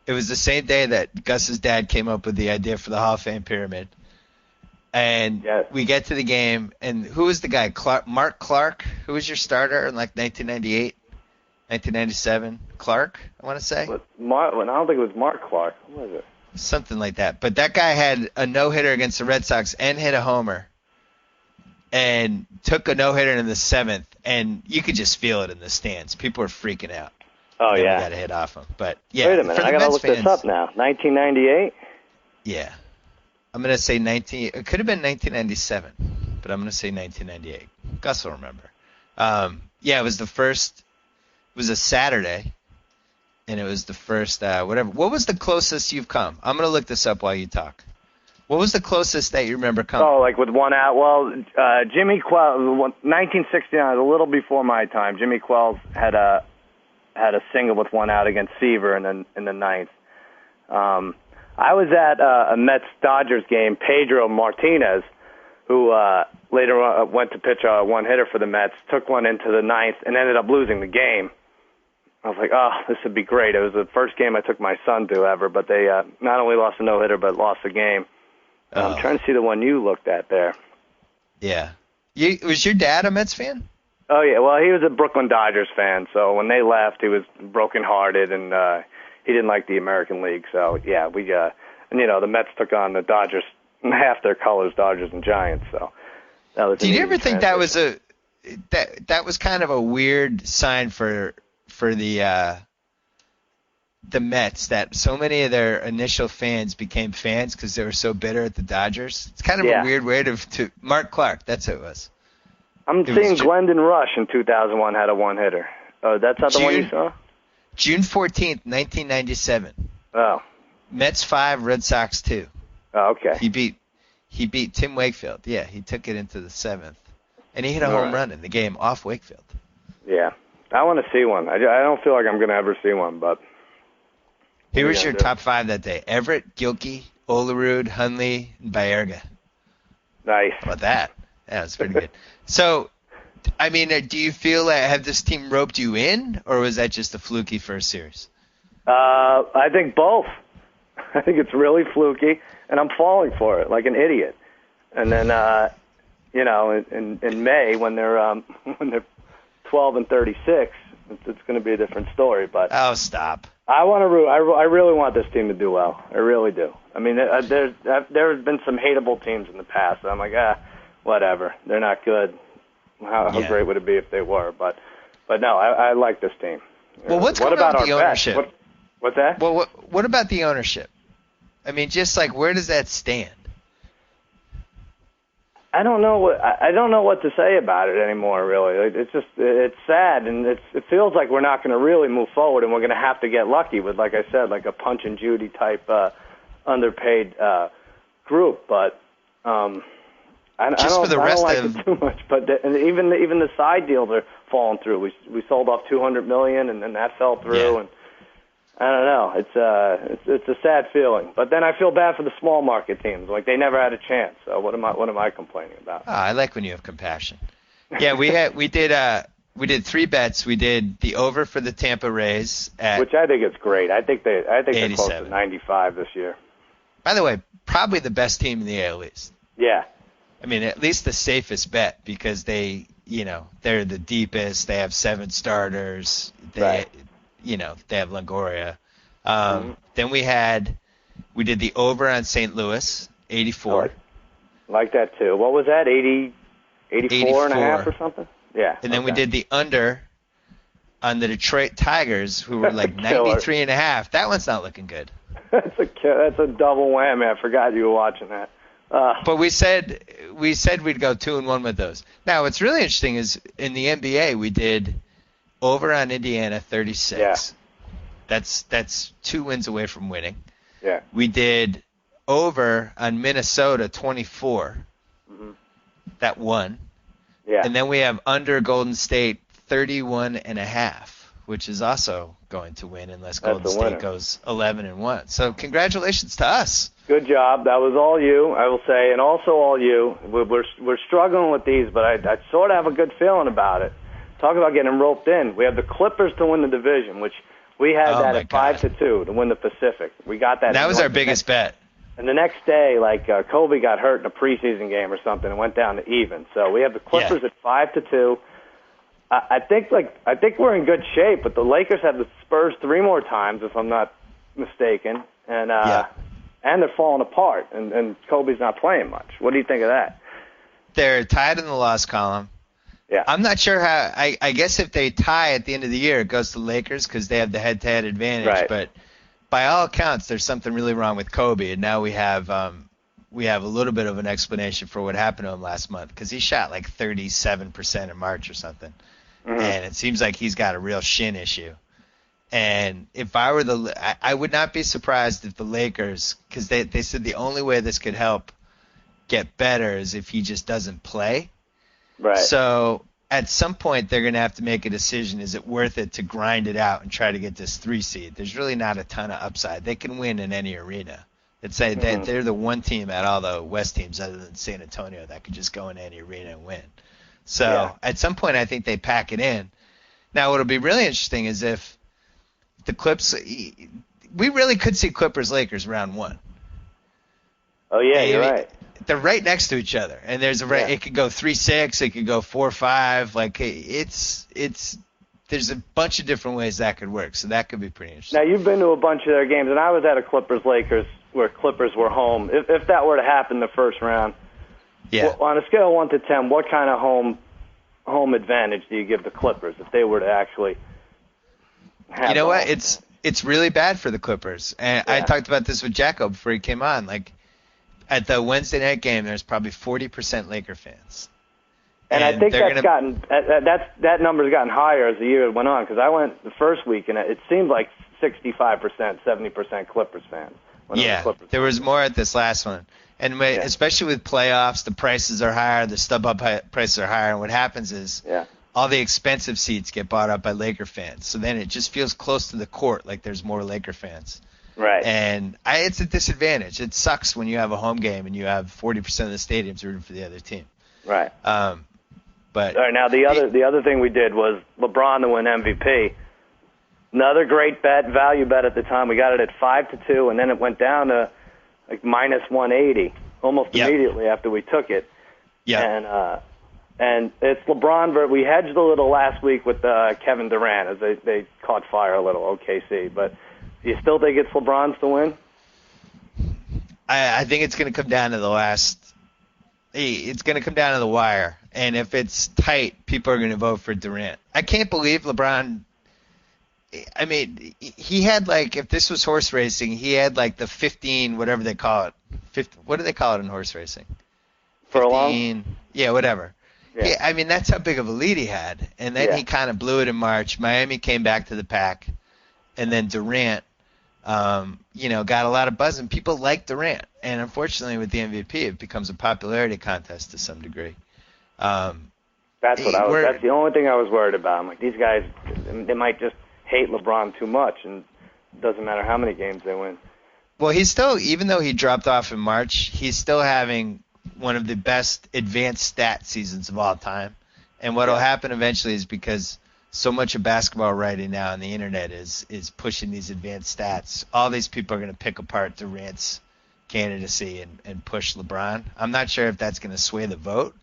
It was the same day that Gus's dad came up with the idea for the Hall of Fame pyramid. And we get to the game, and who was the guy? Mark Clark? Who was your starter in like 1998, 1997? Clark, I want to say? I don't think it was Mark Clark. Who was it? Something like that. But that guy had a no-hitter against the Red Sox and hit a homer and took a no-hitter in the 7th, and you could just feel it in the stands. People were freaking out. Oh, yeah. We got to hit off him. But, yeah. Wait a minute. I got to look this up now. 1998? Yeah. I'm going to say it could have been 1997, but I'm going to say 1998. Gus will remember. It was it was a Saturday. And it was the first, whatever. What was the closest you've come? I'm going to look this up while you talk. What was the closest that you remember coming? Oh, like with one out? Well, Jimmy Quells, 1969, a little before my time. Jimmy Quells had a single with one out against Seaver in the 9th. I was at a Mets-Dodgers game. Pedro Martinez, who later went to pitch a one-hitter for the Mets, took one into the 9th and ended up losing the game. I was like, oh, this would be great. It was the first game I took my son to ever, but they not only lost a no-hitter, but lost the game. I'm trying to see the one you looked at there. Yeah. Was your dad a Mets fan? Oh, yeah. Well, he was a Brooklyn Dodgers fan, so when they left, he was brokenhearted, and he didn't like the American League. So, yeah, the Mets took on the Dodgers, half their colors, Dodgers and Giants. So that was. Did you ever think that was that was kind of a weird sign for the Mets, that so many of their initial fans became fans because they were so bitter at the Dodgers? It's kind of a weird way to Mark Clark, that's who it was. I'm seeing Glendon Rush in 2001 had a one-hitter. Oh, that's not the one you saw? June 14th, 1997. Oh. Mets 5, Red Sox 2. Oh, okay. He beat Tim Wakefield. Yeah, he took it into the 7th. And he hit a home run in the game off Wakefield. Yeah. I want to see one. I don't feel like I'm going to ever see one, but... Who was your top 5 that day? Everett, Gilkey, Olerud, Hundley, and Baerga. Nice. How about that? Yeah, that's pretty good. So, I mean, do you feel like have this team roped you in, or was that just a fluky first series? I think both. I think it's really fluky, and I'm falling for it like an idiot. And then, in May when they're 12 and 36, it's going to be a different story. But oh, stop! I want to root. I really want this team to do well. I really do. I mean, there have been some hateable teams in the past. And I'm like, whatever. They're not good. How great would it be if they were? But no, I like this team. Well, what's going on with the ownership? What's that? Well, what about the ownership? I mean, just like where does that stand? I don't know what to say about it anymore. Really, it's sad, and it feels like we're not going to really move forward, and we're going to have to get lucky with, like I said, like a Punch and Judy type underpaid group. But I don't like it too much. But even the side deals are falling through. We sold off $200 million, and then that fell through, and I don't know. It's a sad feeling. But then I feel bad for the small market teams. Like they never had a chance. So what am I complaining about? Oh, I like when you have compassion. Yeah, we did 3 bets. We did the over for the Tampa Rays which I think is great. I think they're close to 87. 95 this year. By the way, probably the best team in the AL East. Yeah. I mean, at least the safest bet because they're the deepest. They have 7 starters. They have Longoria. Then we did the over on St. Louis, 84. Like that too. What was that? 84 and a half or something? Yeah. And then we did the under on the Detroit Tigers, who were like 93 and a half. That one's not looking good. That's a double whammy. I forgot you were watching that. But we said we'd go 2-1 with those. Now, what's really interesting is in the NBA we did over on Indiana 36. Yeah. That's 2 wins away from winning. Yeah. We did over on Minnesota 24. Mm-hmm. That won. Yeah. And then we have under Golden State 31 and a half, which is also going to win unless Golden State goes 11-1. So congratulations to us. Good job. That was all you, I will say, and also all you. We're struggling with these, but I sort of have a good feeling about it. Talk about getting roped in. We have the Clippers to win the division, which we had that at 5-2 to win the Pacific. We got that. That was our biggest bet. And the next day, Kobe got hurt in a preseason game or something and went down to even. So we have the Clippers at 5-2. I think we're in good shape, but the Lakers have the Spurs 3 more times, if I'm not mistaken, and they're falling apart, and Kobe's not playing much. What do you think of that? They're tied in the loss column. Yeah. I'm not sure how. I guess if they tie at the end of the year, it goes to the Lakers because they have the head-to-head advantage. Right. But by all accounts, there's something really wrong with Kobe, and now we have a little bit of an explanation for what happened to him last month because he shot like 37% in March or something. Mm-hmm. And it seems like he's got a real shin issue. And if I were I would not be surprised if the Lakers, because they said the only way this could help get better is if he just doesn't play. Right. So at some point they're going to have to make a decision. Is it worth it to grind it out and try to get this 3 seed? There's really not a ton of upside. They can win in any arena. They're the one team at all the West teams other than San Antonio that could just go in any arena and win. So at some point, I think they pack it in. Now, what'll be really interesting is if the Clips, we really could see Clippers-Lakers round 1. Oh yeah, you're right. They're right next to each other, and it could go 3-6, it could go 4-5. Like there's a bunch of different ways that could work. So that could be pretty interesting. Now you've been to a bunch of their games, and I was at a Clippers-Lakers where Clippers were home. If that were to happen the first round. Yeah. Well, on a scale of 1 to 10, what kind of home advantage do you give the Clippers if they were to actually have You know what? It's really bad for the Clippers. And I talked about this with JackO before he came on. Like at the Wednesday night game, there's probably 40% Laker fans. And I think that number's gotten higher as the year went on because I went the first week and it seemed like 65%, 70% Clippers fans. There was more at this last one. And especially with playoffs, the prices are higher, the stub-up prices are higher, and what happens is all the expensive seats get bought up by Laker fans. So then it just feels close to the court, like there's more Laker fans. Right. And it's a disadvantage. It sucks when you have a home game and you have 40% of the stadiums rooting for the other team. Right. But all right, now the other thing we did was LeBron to win MVP. Another great bet, value bet at the time. We got it at 5-2, and then it went down to like minus 180 almost immediately after we took it. Yeah. And it's LeBron. We hedged a little last week with Kevin Durant as they caught fire a little, OKC. But do you still think it's LeBron's to win? I think it's going to come down to the last. It's going to come down to the wire. And if it's tight, people are going to vote for Durant. I can't believe LeBron. I mean, he had if this was horse racing, he had the 15, whatever they call it. What do they call it in horse racing? 15, furlong? Yeah, whatever. Yeah. I mean, that's how big of a lead he had. And then he kind of blew it in March. Miami came back to the pack. And then Durant, got a lot of buzz. And people like Durant. And unfortunately, with the MVP, it becomes a popularity contest to some degree. That's the only thing I was worried about. I'm like, these guys, they might just hate LeBron too much, and it doesn't matter how many games they win. Well, he's still, even though he dropped off in March, he's still having one of the best advanced stat seasons of all time. And what will happen eventually is because so much of basketball writing now on the internet is pushing these advanced stats, all these people are going to pick apart Durant's candidacy and push LeBron. I'm not sure if that's going to sway the vote,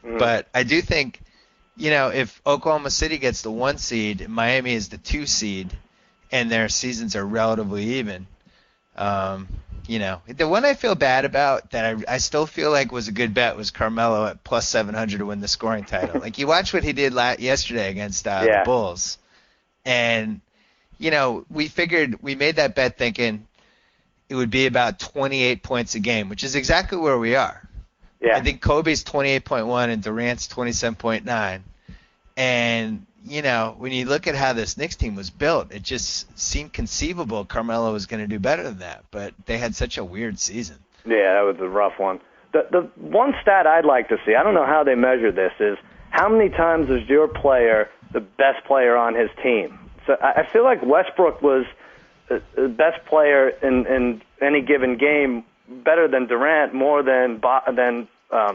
but I do think, if Oklahoma City gets the 1 seed, Miami is the 2 seed, and their seasons are relatively even, the one I feel bad about that I still feel like was a good bet was Carmelo at plus 700 to win the scoring title. Like, you watch what he did yesterday against the Bulls, and we made that bet thinking it would be about 28 points a game, which is exactly where we are. Yeah. I think Kobe's 28.1 and Durant's 27.9. And, when you look at how this Knicks team was built, it just seemed conceivable Carmelo was going to do better than that. But they had such a weird season. Yeah, that was a rough one. The one stat I'd like to see, I don't know how they measure this, is how many times is your player the best player on his team? So I feel like Westbrook was the best player in any given game, better than Durant, more than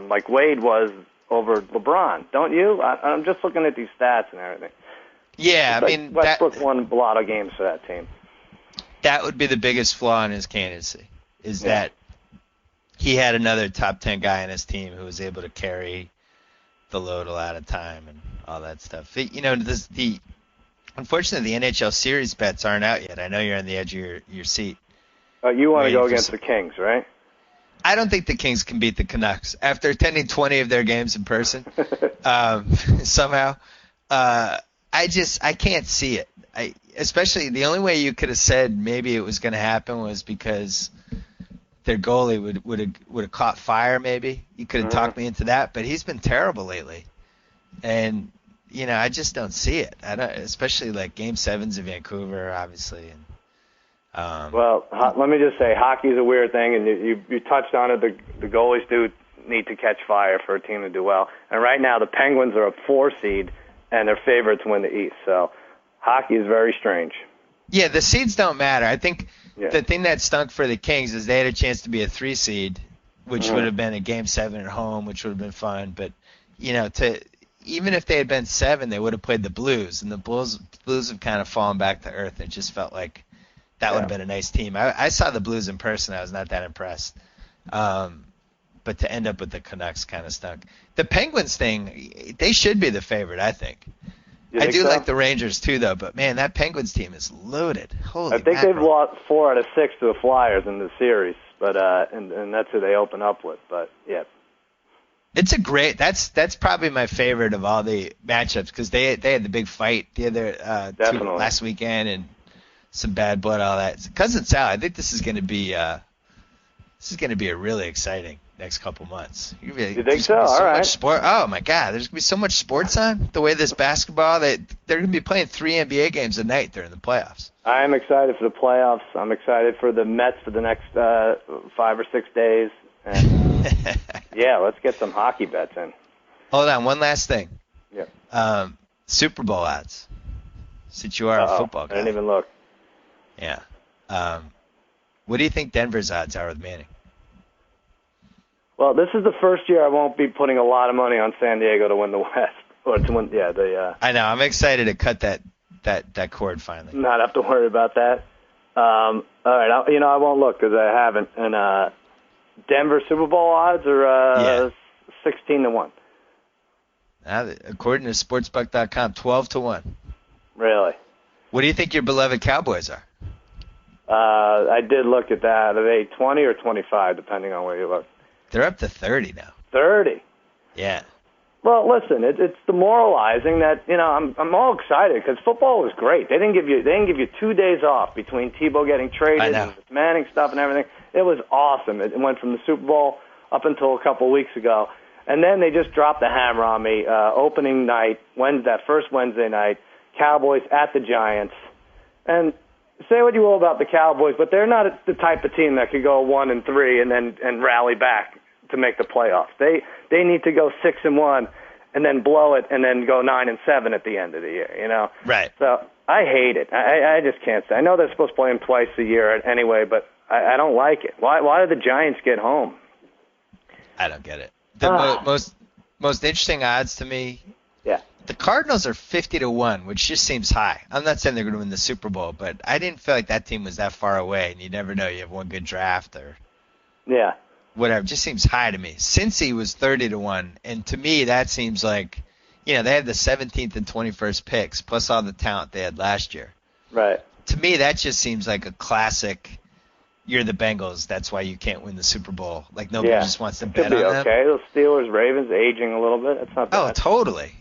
like Wade was over LeBron. Don't you? I'm just looking at these stats and everything. Yeah, Westbrook won a lot of games for that team. That would be the biggest flaw in his candidacy, is that he had another top 10 guy on his team who was able to carry the load a lot of time and all that stuff. Unfortunately, the NHL series bets aren't out yet. I know you're on the edge of your seat. You want to go against the Kings, right? I don't think the Kings can beat the Canucks. After attending 20 of their games in person, somehow, I can't see it. Especially the only way you could have said maybe it was going to happen was because their goalie would have caught fire. Maybe you could have talked me into that, but he's been terrible lately, and I just don't see it. Especially like Game 7s of Vancouver, obviously. And, let me just say, hockey is a weird thing, and you touched on it. The goalies do need to catch fire for a team to do well. And right now, the Penguins are a 4 seed, and they're favored to win the East. So hockey is very strange. Yeah, the seeds don't matter. I think the thing that stunk for the Kings is they had a chance to be a 3 seed, which would have been a Game 7 at home, which would have been fun. But even if they had been 7, they would have played the Blues, and the Blues have kind of fallen back to earth. It just felt like that would have been a nice team. I saw the Blues in person. I was not that impressed. But to end up with the Canucks kind of stunk. The Penguins thing, they should be the favorite, I think. I do like the Rangers too, though. But, man, that Penguins team is loaded. Holy I think mackerel. they've lost 4 out of 6 to the Flyers in the series, but and that's who they open up with. But, yeah. It's a great. That's probably my favorite of all the matchups because they had the big fight the other last weekend and some bad blood, all that. Cousin Sal, I think this is going to be a really exciting next couple months. You think so? All right. Much sport. Oh my God, there's going to be so much sports on. The way this basketball, they're going to be playing 3 NBA games a night during the playoffs. I am excited for the playoffs. I'm excited for the Mets for the next 5 or 6 days. And yeah, let's get some hockey bets in. Hold on, one last thing. Yeah. Super Bowl odds. Since you are a football guy. I didn't even look. Yeah. What do you think Denver's odds are with Manning? Well, this is the first year I won't be putting a lot of money on San Diego to win the West or to win. Yeah, I know. I'm excited to cut that cord finally. Not have to worry about that. All right. I won't look because I haven't. And Denver Super Bowl odds are 16-1. According to Sportsbook.com, 12-1. Really? What do you think your beloved Cowboys are? I did look at that. Are they 20 or 25, depending on where you look? They're up to 30 now. 30? Yeah. Well, listen, it's demoralizing that I'm all excited because football was great. They didn't give you 2 days off between Tebow getting traded and this Manning stuff and everything. It was awesome. It went from the Super Bowl up until a couple of weeks ago, and then they just dropped the hammer on me. Opening night, that first Wednesday night, Cowboys at the Giants, and say what you will about the Cowboys, but they're not the type of team that could go 1-3 and rally back to make the playoffs. They need to go 6-1 and then blow it and then go 9-7 at the end of the year. Right. So I hate it. I just can't say. I know they're supposed to play them twice a year anyway, but I don't like it. Why do the Giants get home? I don't get it. The most interesting odds to me. Yeah. The Cardinals are 50-1, which just seems high. I'm not saying they're going to win the Super Bowl, but I didn't feel like that team was that far away, and you never know. You have one good draft or Yeah. whatever. Just seems high to me. Cincy was 30-1, and to me that seems like, they had the 17th and 21st picks plus all the talent they had last year. Right. To me, that just seems like a classic. You're the Bengals. That's why you can't win the Super Bowl. Like nobody just wants to bet on them. Okay. Those Steelers, Ravens, aging a little bit. That's not bad. Oh, totally.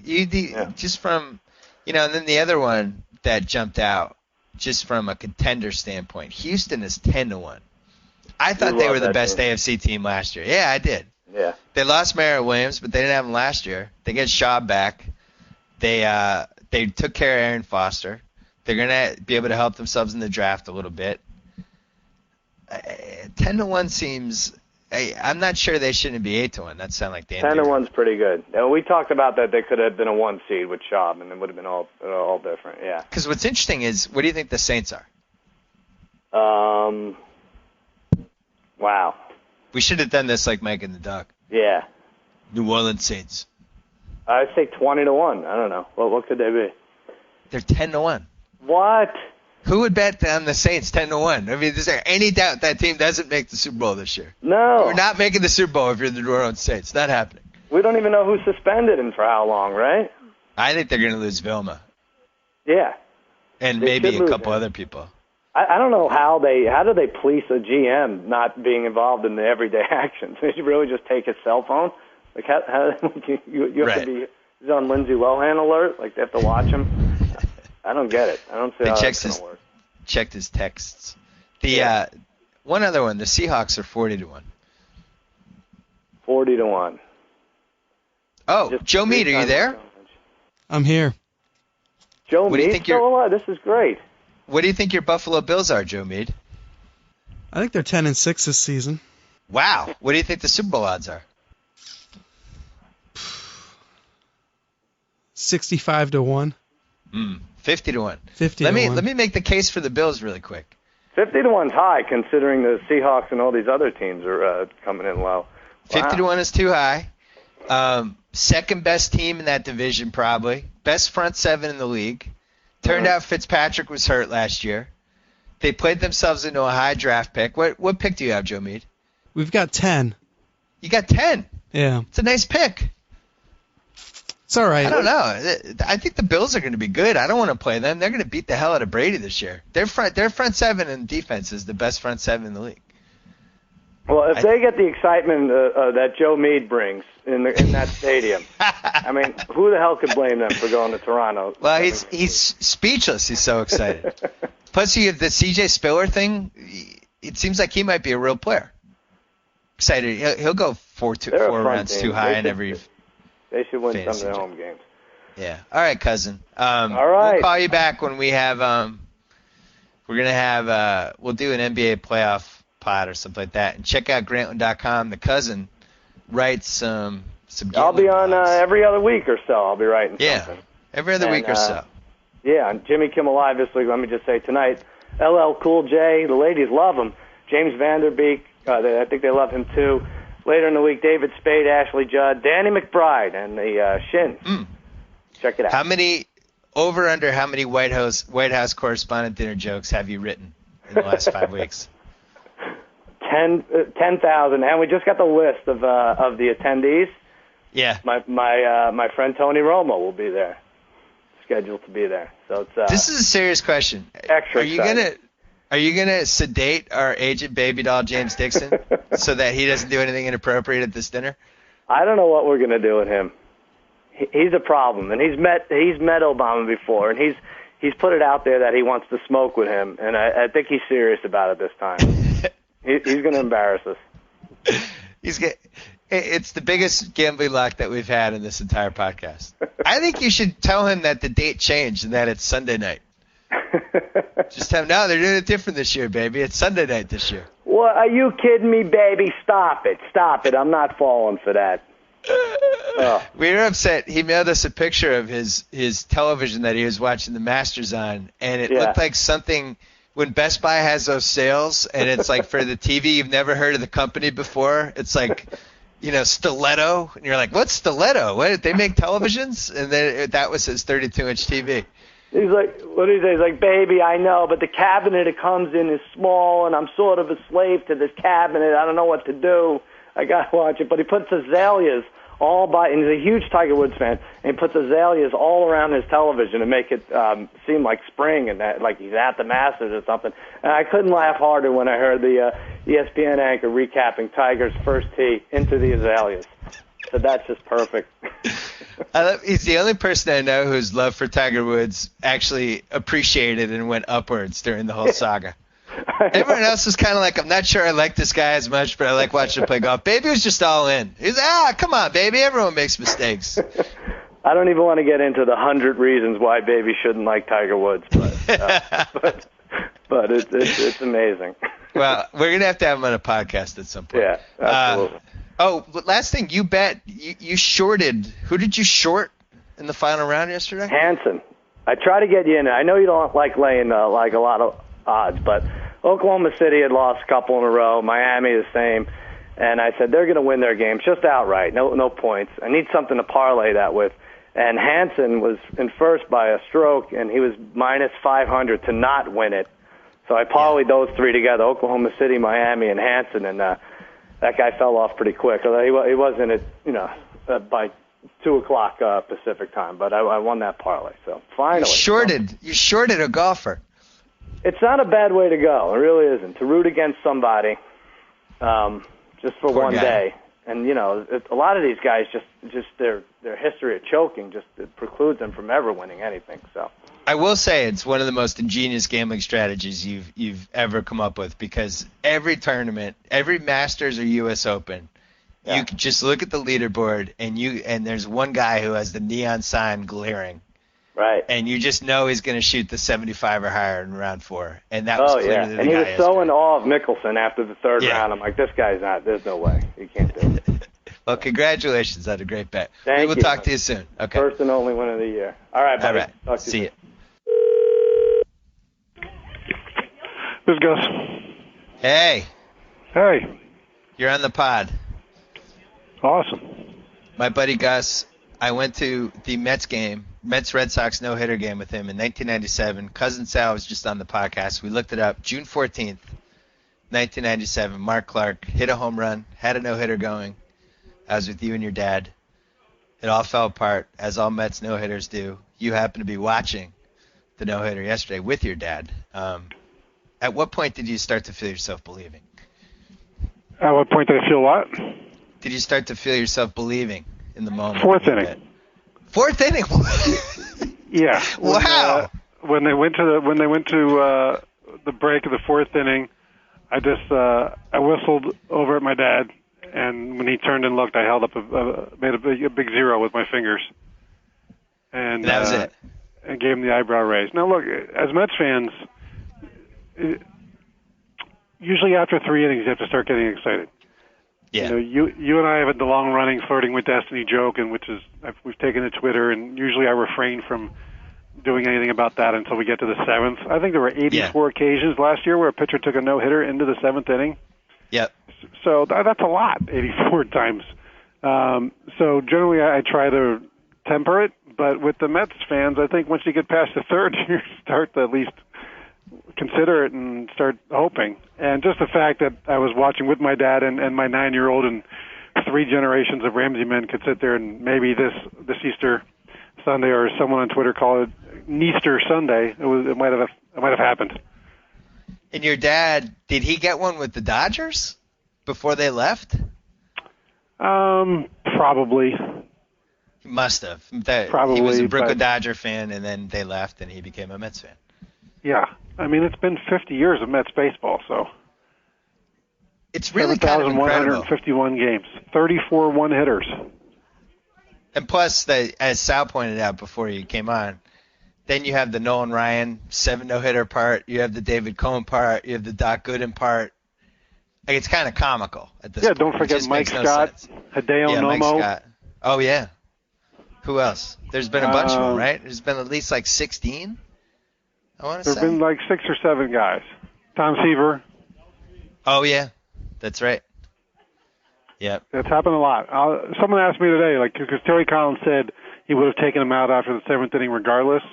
Just from, and then the other one that jumped out, just from a contender standpoint, Houston is 10-1. I thought they were the best AFC team last year. Yeah, I did. Yeah. They lost Merritt Williams, but they didn't have him last year. They get Shaw back. They took care of Aaron Foster. They're gonna be able to help themselves in the draft a little bit. 10-1 seems. I'm not sure they shouldn't be 8-1. That sounds like the 10-1's pretty good. And we talked about that they could have been a 1 seed with Schaub, and it would have been all different. Yeah. Because what's interesting is, what do you think the Saints are? Wow. We should have done this like Mike and the Duck. Yeah. New Orleans Saints. I'd say 20-1. I don't know. What could they be? They're 10-1. What? Who would bet on the Saints 10-1? I mean, is there any doubt that team doesn't make the Super Bowl this year? No. You're not making the Super Bowl if you're the New Orleans Saints. Not happening. We don't even know who's suspended and for how long, right? I think they're going to lose Vilma. Yeah. And maybe a couple other people. I don't know how do they police a GM not being involved in the everyday actions? They should really just take his cell phone. Like how you have to be he's on Lindsay Lohan alert. Like they have to watch him. I don't get it. I don't see how that's going to work. Checked his texts. The one other one. The Seahawks are 40-1. 40-1. Oh, Joe Mead, are you there? I'm here. Joe Mead still alive? This is great. What do you think your Buffalo Bills are, Joe Mead? I think they're 10-6 this season. Wow. What do you think the Super Bowl odds are? 65-1. 50-1. 50-1. Let me make the case for the Bills really quick. 50-1's high, considering the Seahawks and all these other teams are coming in low. Wow. 50-1 is too high. Second best team in that division, probably. Best front seven in the league. Turned out Fitzpatrick was hurt last year. They played themselves into a high draft pick. What pick do you have, Joe Mead? We've got 10. You got 10? Yeah. It's a nice pick. It's all right. I don't know. I think the Bills are going to be good. I don't want to play them. They're going to beat the hell out of Brady this year. Their front seven in defense is the best front seven in the league. Well, if they get the excitement that Joe Mead brings in that stadium, I mean, who the hell could blame them for going to Toronto? Well, he's speechless. He's so excited. Plus, you have the C.J. Spiller thing. It seems like he might be a real player. Excited. He'll go four rounds too high in every. They should win fantasy some of their home games. Yeah. All right, cousin. All right. We'll call you back when we have. We're gonna have. We'll do an NBA playoff pod or something like that, and check out Grantland.com. The cousin writes some. I'll be on every other week or so. I'll be writing something. Every other week or so. Yeah, on Jimmy Kimmel Live this week. Let me just say tonight, LL Cool J, the ladies love him. James Vanderbeek, I think they love him too. Later in the week, David Spade, Ashley Judd, Danny McBride, and the Shins. Check it out. How many White House correspondent dinner jokes have you written in the last 5 weeks? 10,000, and we just got the list of the attendees. Yeah. My friend Tony Romo will be there, scheduled to be there. So it's this is a serious question. Extra exciting. Are you gonna sedate our agent baby doll James Dixon so that he doesn't do anything inappropriate at this dinner? I don't know what we're gonna do with him. He's a problem, and he's met Obama before, and he's put it out there that he wants to smoke with him, and I think he's serious about it this time. He's gonna embarrass us. It's the biggest gambling luck that we've had in this entire podcast. I think you should tell him that the date changed and that it's Sunday night. Just tell him, no, they're doing it different this year, baby. It's Sunday night this year. What? Are you kidding me, baby? Stop it. I'm not falling for that. We were upset. He mailed us a picture of his television that he was watching the Masters on, and it looked like something when Best Buy has those sales, and it's like for the TV you've never heard of the company before. It's like, Stiletto, and you're like, what's Stiletto? What? They make televisions? And then that was his 32-inch TV. He's like, what do you say? He's like, baby, I know, but the cabinet it comes in is small, and I'm sort of a slave to this cabinet. I don't know what to do. I got to watch it. But he puts azaleas and he's a huge Tiger Woods fan, and he puts azaleas all around his television to make it seem like spring and that, like he's at the Masters or something. And I couldn't laugh harder when I heard the ESPN anchor recapping Tiger's first tee into the azaleas. So that's just perfect. He's the only person I know whose love for Tiger Woods actually appreciated and went upwards during the whole saga. Everyone else was kind of like, I'm not sure I like this guy as much, but I like watching him play golf. Baby was just all in. He's come on, baby. Everyone makes mistakes. I don't even want to get into the 100 reasons why baby shouldn't like Tiger Woods, but it's amazing. Well, we're going to have him on a podcast at some point. Yeah, absolutely. Last thing, you bet you shorted. Who did you short in the final round yesterday? Hansen. I try to get you in. I know you don't like laying like a lot of odds, but Oklahoma City had lost a couple in a row. Miami the same. And I said they're going to win their games just outright, no points. I need something to parlay that with. And Hansen was in first by a stroke, and he was minus 500 to not win it. So I parlayed those three together, Oklahoma City, Miami, and Hansen, and that guy fell off pretty quick. Although he was in it, by 2 o'clock Pacific time, but I won that parlay. So finally, you shorted a golfer. It's not a bad way to go. It really isn't. To root against somebody, just for one day, and a lot of these guys just their history of choking just precludes them from ever winning anything. So. I will say it's one of the most ingenious gambling strategies you've ever come up with, because every tournament, every Masters or U.S. Open, you can just look at the leaderboard and there's one guy who has the neon sign glaring, right? And you just know he's going to shoot the 75 or higher in round 4, and that was clearly the guy. And he was so in awe of Mickelson after the third round. I'm like, this guy's not. There's no way he can't do it. Well, congratulations on a great bet. Thank We'll you. talk to you soon. Okay. First and only win of the year. All right, buddy. All right. Talk to See you you. This is Gus. Hey. Hey. You're on the pod. Awesome. My buddy Gus, I went to the Mets Red Sox no-hitter game with him in 1997. Cousin Sal was just on the podcast. We looked it up. June 14th, 1997. Mark Clark hit a home run, had a no-hitter going. I was with you and your dad. It all fell apart, as all Mets no-hitters do. You happened to be watching the no-hitter yesterday with your dad. At what point did you start to feel yourself believing? At what point did I feel what? Did you start to feel yourself believing in the moment? Fourth inning. Fourth inning. Yeah. Wow. When they went to the break of the fourth inning, I whistled over at my dad, and when he turned and looked, I held up made a big zero with my fingers, and that was it. And gave him the eyebrow raise. Now look, as Mets fans, usually after 3 innings, you have to start getting excited. Yeah. You and I have had the long-running flirting with destiny joke, and we've taken to Twitter, and usually I refrain from doing anything about that until we get to the 7th. I think there were 84 occasions last year where a pitcher took a no-hitter into the 7th inning. Yep. So that's a lot, 84 times. So generally I try to temper it, but with the Mets fans, I think once you get past the third, you start to at least consider it and start hoping. And just the fact that I was watching with my dad and my 9-year-old, and 3 generations of Ramsey men could sit there, and maybe this Easter Sunday, or someone on Twitter called it Neaster Sunday, it might have happened. And your dad, did he get one with the Dodgers before they left? Probably. He must have. Probably. He was a Brooklyn Dodger fan, and then they left, and he became a Mets fan. Yeah. I mean, it's been 50 years of Mets baseball, so. It's really kind of incredible. 7,151 games, 34 one-hitters. And plus, as Sal pointed out before you came on, then you have the Nolan Ryan 7 no-hitter part, you have the David Cohen part, you have the Doc Gooden part. Like, it's kind of comical at this point. Yeah, don't forget Mike Scott, Hideo Nomo. Mike Scott. Oh, yeah. Who else? There's been a bunch of them, right? There's been at least like 16, I want to say. There have been like 6 or 7 guys. Tom Seaver. Oh, yeah. That's right. Yep. It's happened a lot. Someone asked me today, because Terry Collins said he would have taken him out after the 7th inning regardless.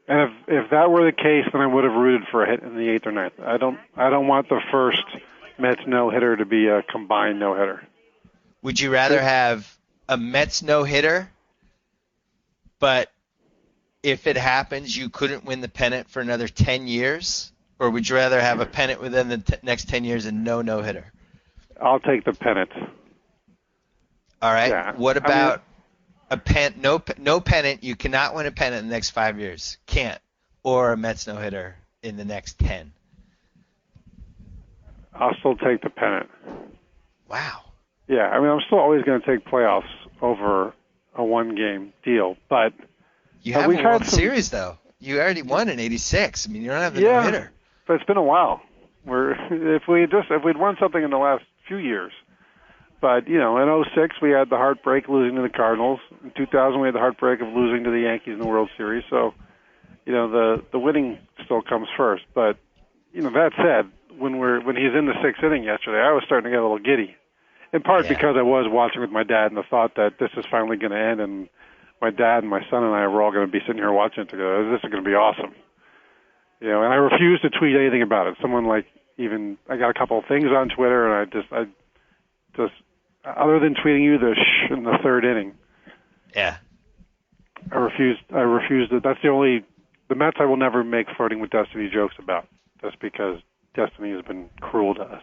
And if that were the case, then I would have rooted for a hit in the 8th or 9th. I don't want the first Mets no-hitter to be a combined no-hitter. Would you rather have a Mets no-hitter, but if it happens, you couldn't win the pennant for another 10 years? Or would you rather have a pennant within the next 10 years and no-hitter? I'll take the pennant. All right. Yeah. What about no pennant? You cannot win a pennant in the next 5 years. Can't. Or a Mets no-hitter in the next 10. I'll still take the pennant. Wow. Yeah, I mean, I'm still always going to take playoffs over a one-game deal, but you have a World Series though. You already won in '86. I mean, you don't have the no-hitter. But it's been a while. If we'd won something in the last few years, but in '06 we had the heartbreak losing to the Cardinals. In 2000 we had the heartbreak of losing to the Yankees in the World Series. So, the winning still comes first. But that said, when he's in the 6th inning yesterday, I was starting to get a little giddy. In part because I was watching with my dad and the thought that this is finally going to end, and my dad and my son and I were all going to be sitting here watching it together. This is going to be awesome. And I refused to tweet anything about it. I got a couple of things on Twitter, and I just other than tweeting you the in the 3rd inning. Yeah. I refused it. That's the Mets I will never make flirting with destiny jokes about, just because destiny has been cruel to us.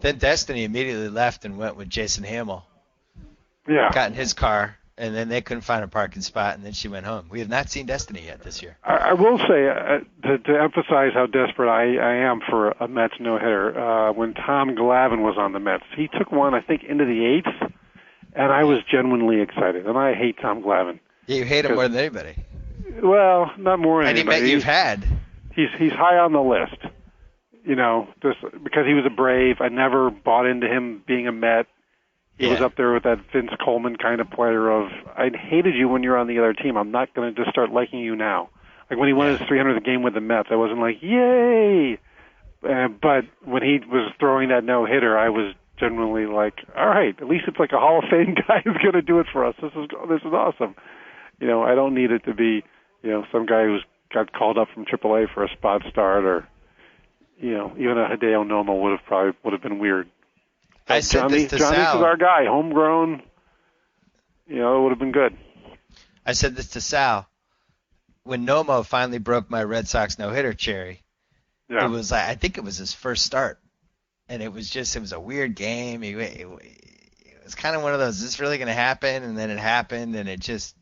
Then Destiny immediately left and went with Jason Hamill. Yeah. Got in his car, and then they couldn't find a parking spot, and then she went home. We have not seen Destiny yet this year. I will say, to emphasize how desperate I am for a Mets no-hitter, when Tom Glavine was on the Mets, he took one, I think, into the 8th, and I was genuinely excited. And I hate Tom Glavine. Yeah, you hate him more than anybody. Well, not more than anybody. Any Met you've had. He's high on the list. Just because he was a Brave, I never bought into him being a Met. He was up there with that Vince Coleman kind of player of, I hated you when you're on the other team. I'm not going to just start liking you now. Like when he won his 300th game with the Mets, I wasn't like, yay! But when he was throwing that no-hitter, I was genuinely like, all right, at least it's like a Hall of Fame guy who's going to do it for us. This is awesome. I don't need it to be, some guy who's got called up from AAA for a spot start, or even a Hideo Nomo would have been weird. I said this to Johnny's Sal. is our guy, homegrown. It would have been good. I said this to Sal. When Nomo finally broke my Red Sox no-hitter cherry, it was I think it was his first start, and it was a weird game. It was kind of one of those, is this really going to happen? And then it happened, and it just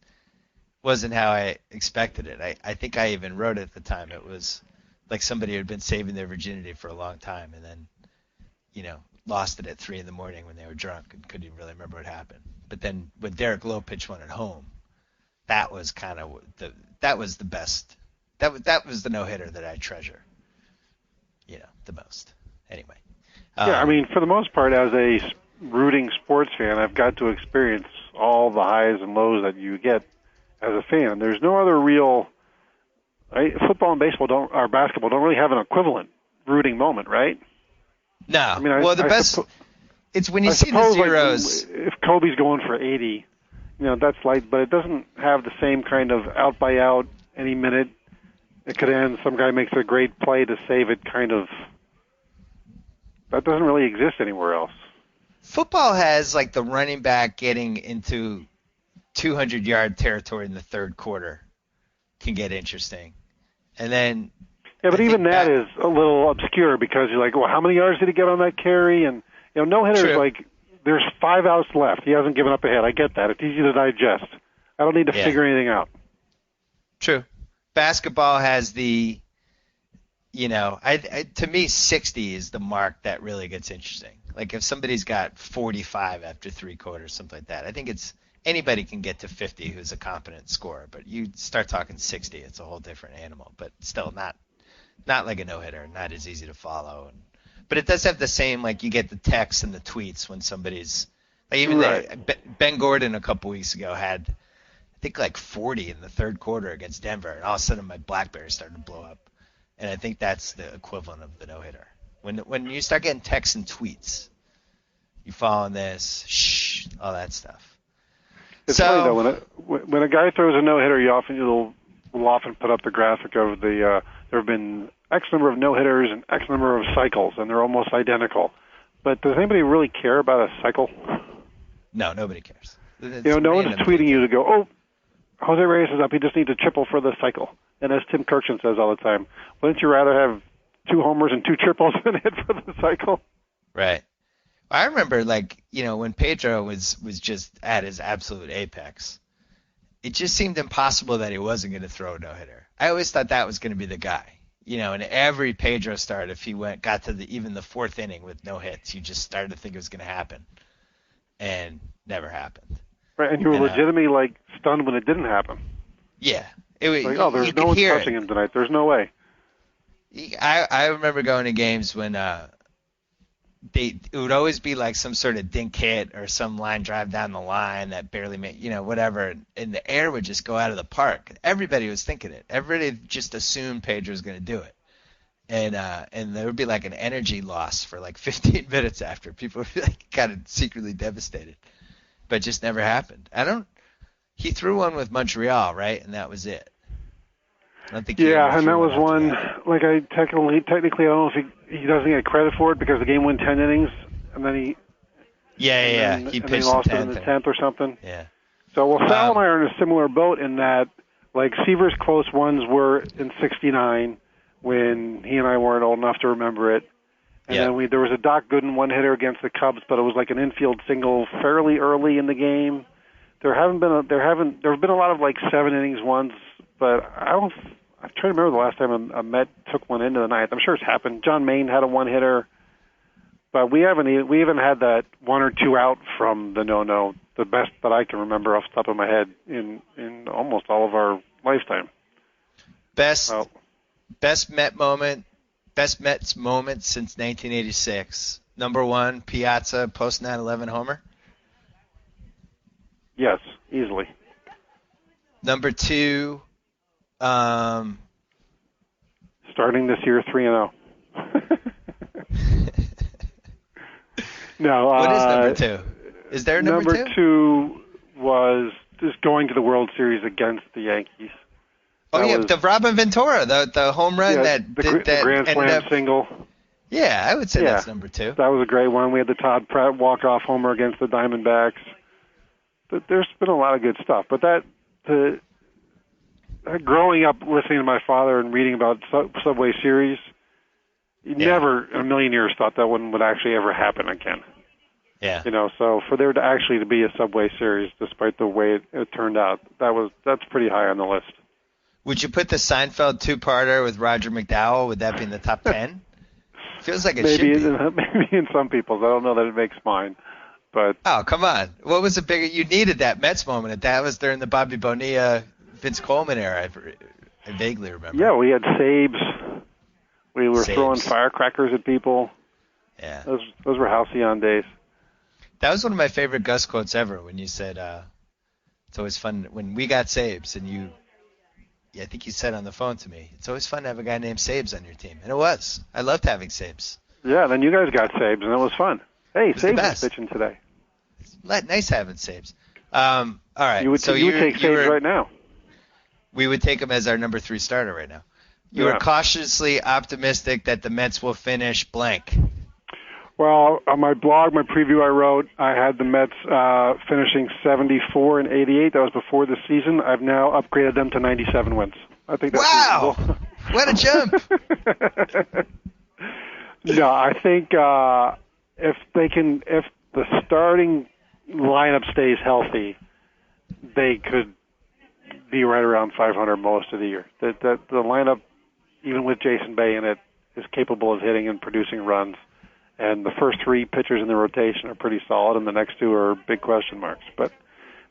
wasn't how I expected it. I think I even wrote it at the time. It was like somebody who had been saving their virginity for a long time, and then, lost it at 3 a.m. when they were drunk and couldn't even really remember what happened. But then when Derek Lowe pitched one at home, that was kind of that was the best. That was the no-hitter that I treasure, the most. Anyway. I mean, for the most part, as a rooting sports fan, I've got to experience all the highs and lows that you get as a fan. There's no other real football and baseball or basketball don't really have an equivalent rooting moment, right? No. I mean, the best. It's when you see the zeros. Like, if Kobe's going for 80, that's like, but it doesn't have the same kind of out by out, any minute it could end. Some guy makes a great play to save it. Kind of. That doesn't really exist anywhere else. Football has like the running back getting into 200-yard territory in the 3rd quarter can get interesting, and then. Yeah, but even that is a little obscure because you're like, well, how many yards did he get on that carry? And no-hitters, like, there's 5 outs left. He hasn't given up a hit. I get that. It's easy to digest. I don't need to figure anything out. True. Basketball has the, to me, 60 is the mark that really gets interesting. Like if somebody's got 45 after 3 quarters, something like that. I think anybody can get to 50 who's a competent scorer, but you start talking 60, it's a whole different animal. But still not like a no-hitter, not as easy to follow. But it does have the same, like you get the texts and the tweets when somebody's like even Ben Gordon a couple weeks ago had, I think, like 40 in the 3rd quarter against Denver, and all of a sudden my BlackBerry started to blow up. And I think that's the equivalent of the no-hitter. When you start getting texts and tweets, you following this, all that stuff. It's funny though, when a guy throws a no-hitter, you'll will often put up the graphic of there have been X number of no-hitters and X number of cycles, and they're almost identical. But does anybody really care about a cycle? No, nobody cares. No one's tweeting you to go, oh, Jose Reyes is up. He just needs a triple for the cycle. And as Tim Kirkson says all the time, wouldn't you rather have 2 homers and 2 triples than hit for the cycle? Right. I remember, when Pedro was just at his absolute apex, it just seemed impossible that he wasn't going to throw a no-hitter. I always thought that was going to be the guy. In every Pedro start, if he got to even the 4th inning with no hits, you just started to think it was going to happen. And never happened. Right, and you were legitimately, stunned when it didn't happen. Yeah. There's no one touching him tonight. There's no way. I remember going to games when it would always be like some sort of dink hit or some line drive down the line that barely made, whatever, and the air would just go out of the park. Everybody was thinking it. Everybody just assumed Pedro was going to do it. And there would be like an energy loss for 15 minutes after. People would be kind of secretly devastated. But it just never happened. He threw one with Montreal, right? And that was it. I don't think and that was one, I technically, I don't know if he doesn't get credit for it because the game went 10 innings, and then he... He pitched lost the 10th. it in the 10th or something. Yeah. So, Sal and I are in a similar boat in that, Seaver's close ones were in 69 when he and I weren't old enough to remember it. And then there was a Doc Gooden one-hitter against the Cubs, but it was like an infield single fairly early in the game. There have been a lot of 7 innings ones, but I'm trying to remember the last time a Met took one into the ninth. I'm sure it's happened. John Maine had a one-hitter, but we haven't had that 1 or 2 out from the no-no, the best that I can remember off the top of my head in almost all of our lifetime. Best Mets moment since 1986. Number 1, Piazza post 9/11 homer. Yes, easily. Number 2. Starting this year 3-0. No. What is number 2? Is there a number 2? Number 2 was just going to the World Series against the Yankees. The Robin Ventura, the home run the Grand Slam single. Yeah, I would say that's number 2. That was a great one. We had the Todd Pratt walk-off homer against the Diamondbacks. But there's been a lot of good stuff. But growing up listening to my father and reading about Subway Series, you never in a million years thought that one would actually ever happen again. Yeah. So for there to actually be a Subway Series, despite the way it turned out, that's pretty high on the list. Would you put the Seinfeld 2-parter with Roger McDowell? Would that be in the top 10? Feels like it should be. Maybe in some people's. I don't know that it makes mine. But oh, come on. What was the big... You needed that Mets moment. That was during the Bobby Bonilla, Vince Coleman era. I vaguely remember. Yeah, we had Sabes. We were throwing firecrackers at people. Yeah. Those were halcyon days. That was one of my favorite Gus quotes ever when you said, it's always fun when we got Sabes and I think you said on the phone to me, it's always fun to have a guy named Sabes on your team. And it was. I loved having Sabes. Yeah, then you guys got Sabes, and it was fun. Hey, Sabes is pitching today. Nice having Sabes. All right. You would take Sabes right now. We would take him as our number 3 starter right now. You are cautiously optimistic that the Mets will finish blank. Well, on my blog, my preview I wrote, I had the Mets finishing 74 and 88. That was before the season. I've now upgraded them to 97 wins. I think that's reasonable. What a jump! No, I think if the starting lineup stays healthy, they could be right around 500 most of the year. The lineup, even with Jason Bay in it, is capable of hitting and producing runs. And the first 3 pitchers in the rotation are pretty solid, and the next 2 are big question marks. But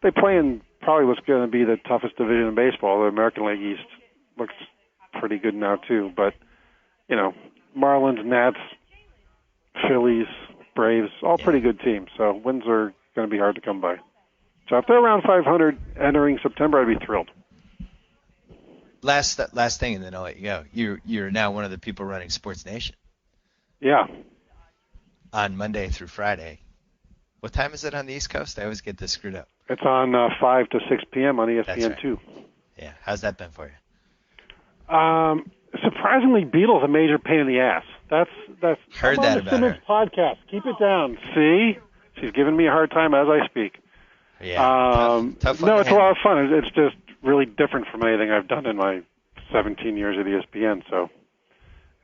they play in probably what's going to be the toughest division in baseball. The American League East looks pretty good now, too. But, Marlins, Nats, Phillies, Braves, all pretty good teams. So wins are going to be hard to come by. So if they're around 500 entering September, I'd be thrilled. Last thing, and then I'll let you go. You're now one of the people running Sports Nation. Yeah. On Monday through Friday. What time is it on the East Coast? I always get this screwed up. It's on 5 to 6 p.m. on ESPN2. Yeah. How's that been for you? Surprisingly, Beetle's a major pain in the ass. That's Heard I'm that on the about Simmons her. podcast. Keep it down. See? She's giving me a hard time as I speak. Yeah. Tough one no, to it's a lot of fun. It's just really different from anything I've done in my 17 years at ESPN, so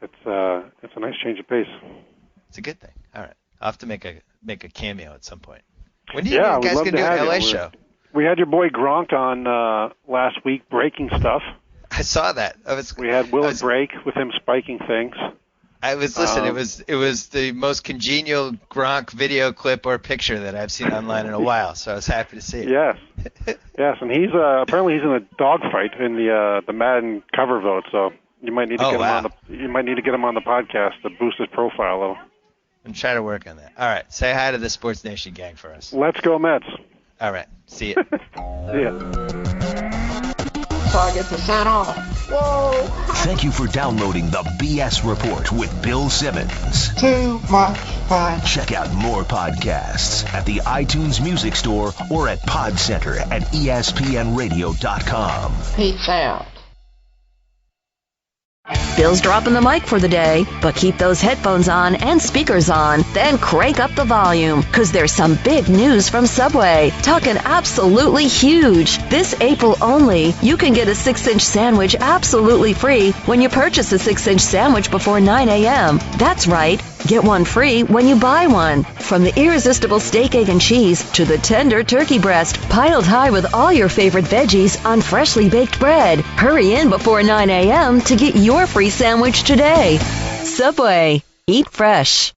it's a nice change of pace. It's a good thing. All right. I'll have to make a cameo at some point. When do you Yeah, guys we'd love gonna to do an have LA you. show? We had your boy Gronk on last week breaking stuff. I saw that. We had Will and Break with him spiking things. I was listening. It was the most congenial Gronk video clip or picture that I've seen online in a while. So I was happy to see it. Yes, yes, and he's apparently he's in a dogfight in the Madden cover vote. So you might need to get him on you might need to get him on the podcast to boost his profile a little. I'm trying to work on that. All right. Say hi to the Sports Nation gang for us. Let's go Mets. All right. See you. See ya. So I get to sign off. Whoa! Thank you for downloading the BS Report with Bill Simmons. Too much fun. Check out more podcasts at the iTunes Music Store or at Podcenter at ESPNRadio.com. Peace out. Bill's dropping the mic for the day, but keep those headphones on and speakers on, then crank up the volume, because there's some big news from Subway. Talking absolutely huge. This April only, you can get a 6-inch sandwich absolutely free when you purchase a 6-inch sandwich before 9 a.m. That's right. Get one free when you buy one. From the irresistible steak, egg, and cheese to the tender turkey breast, piled high with all your favorite veggies on freshly baked bread. Hurry in before 9 a.m. to get your free sandwich today. Subway. Eat fresh.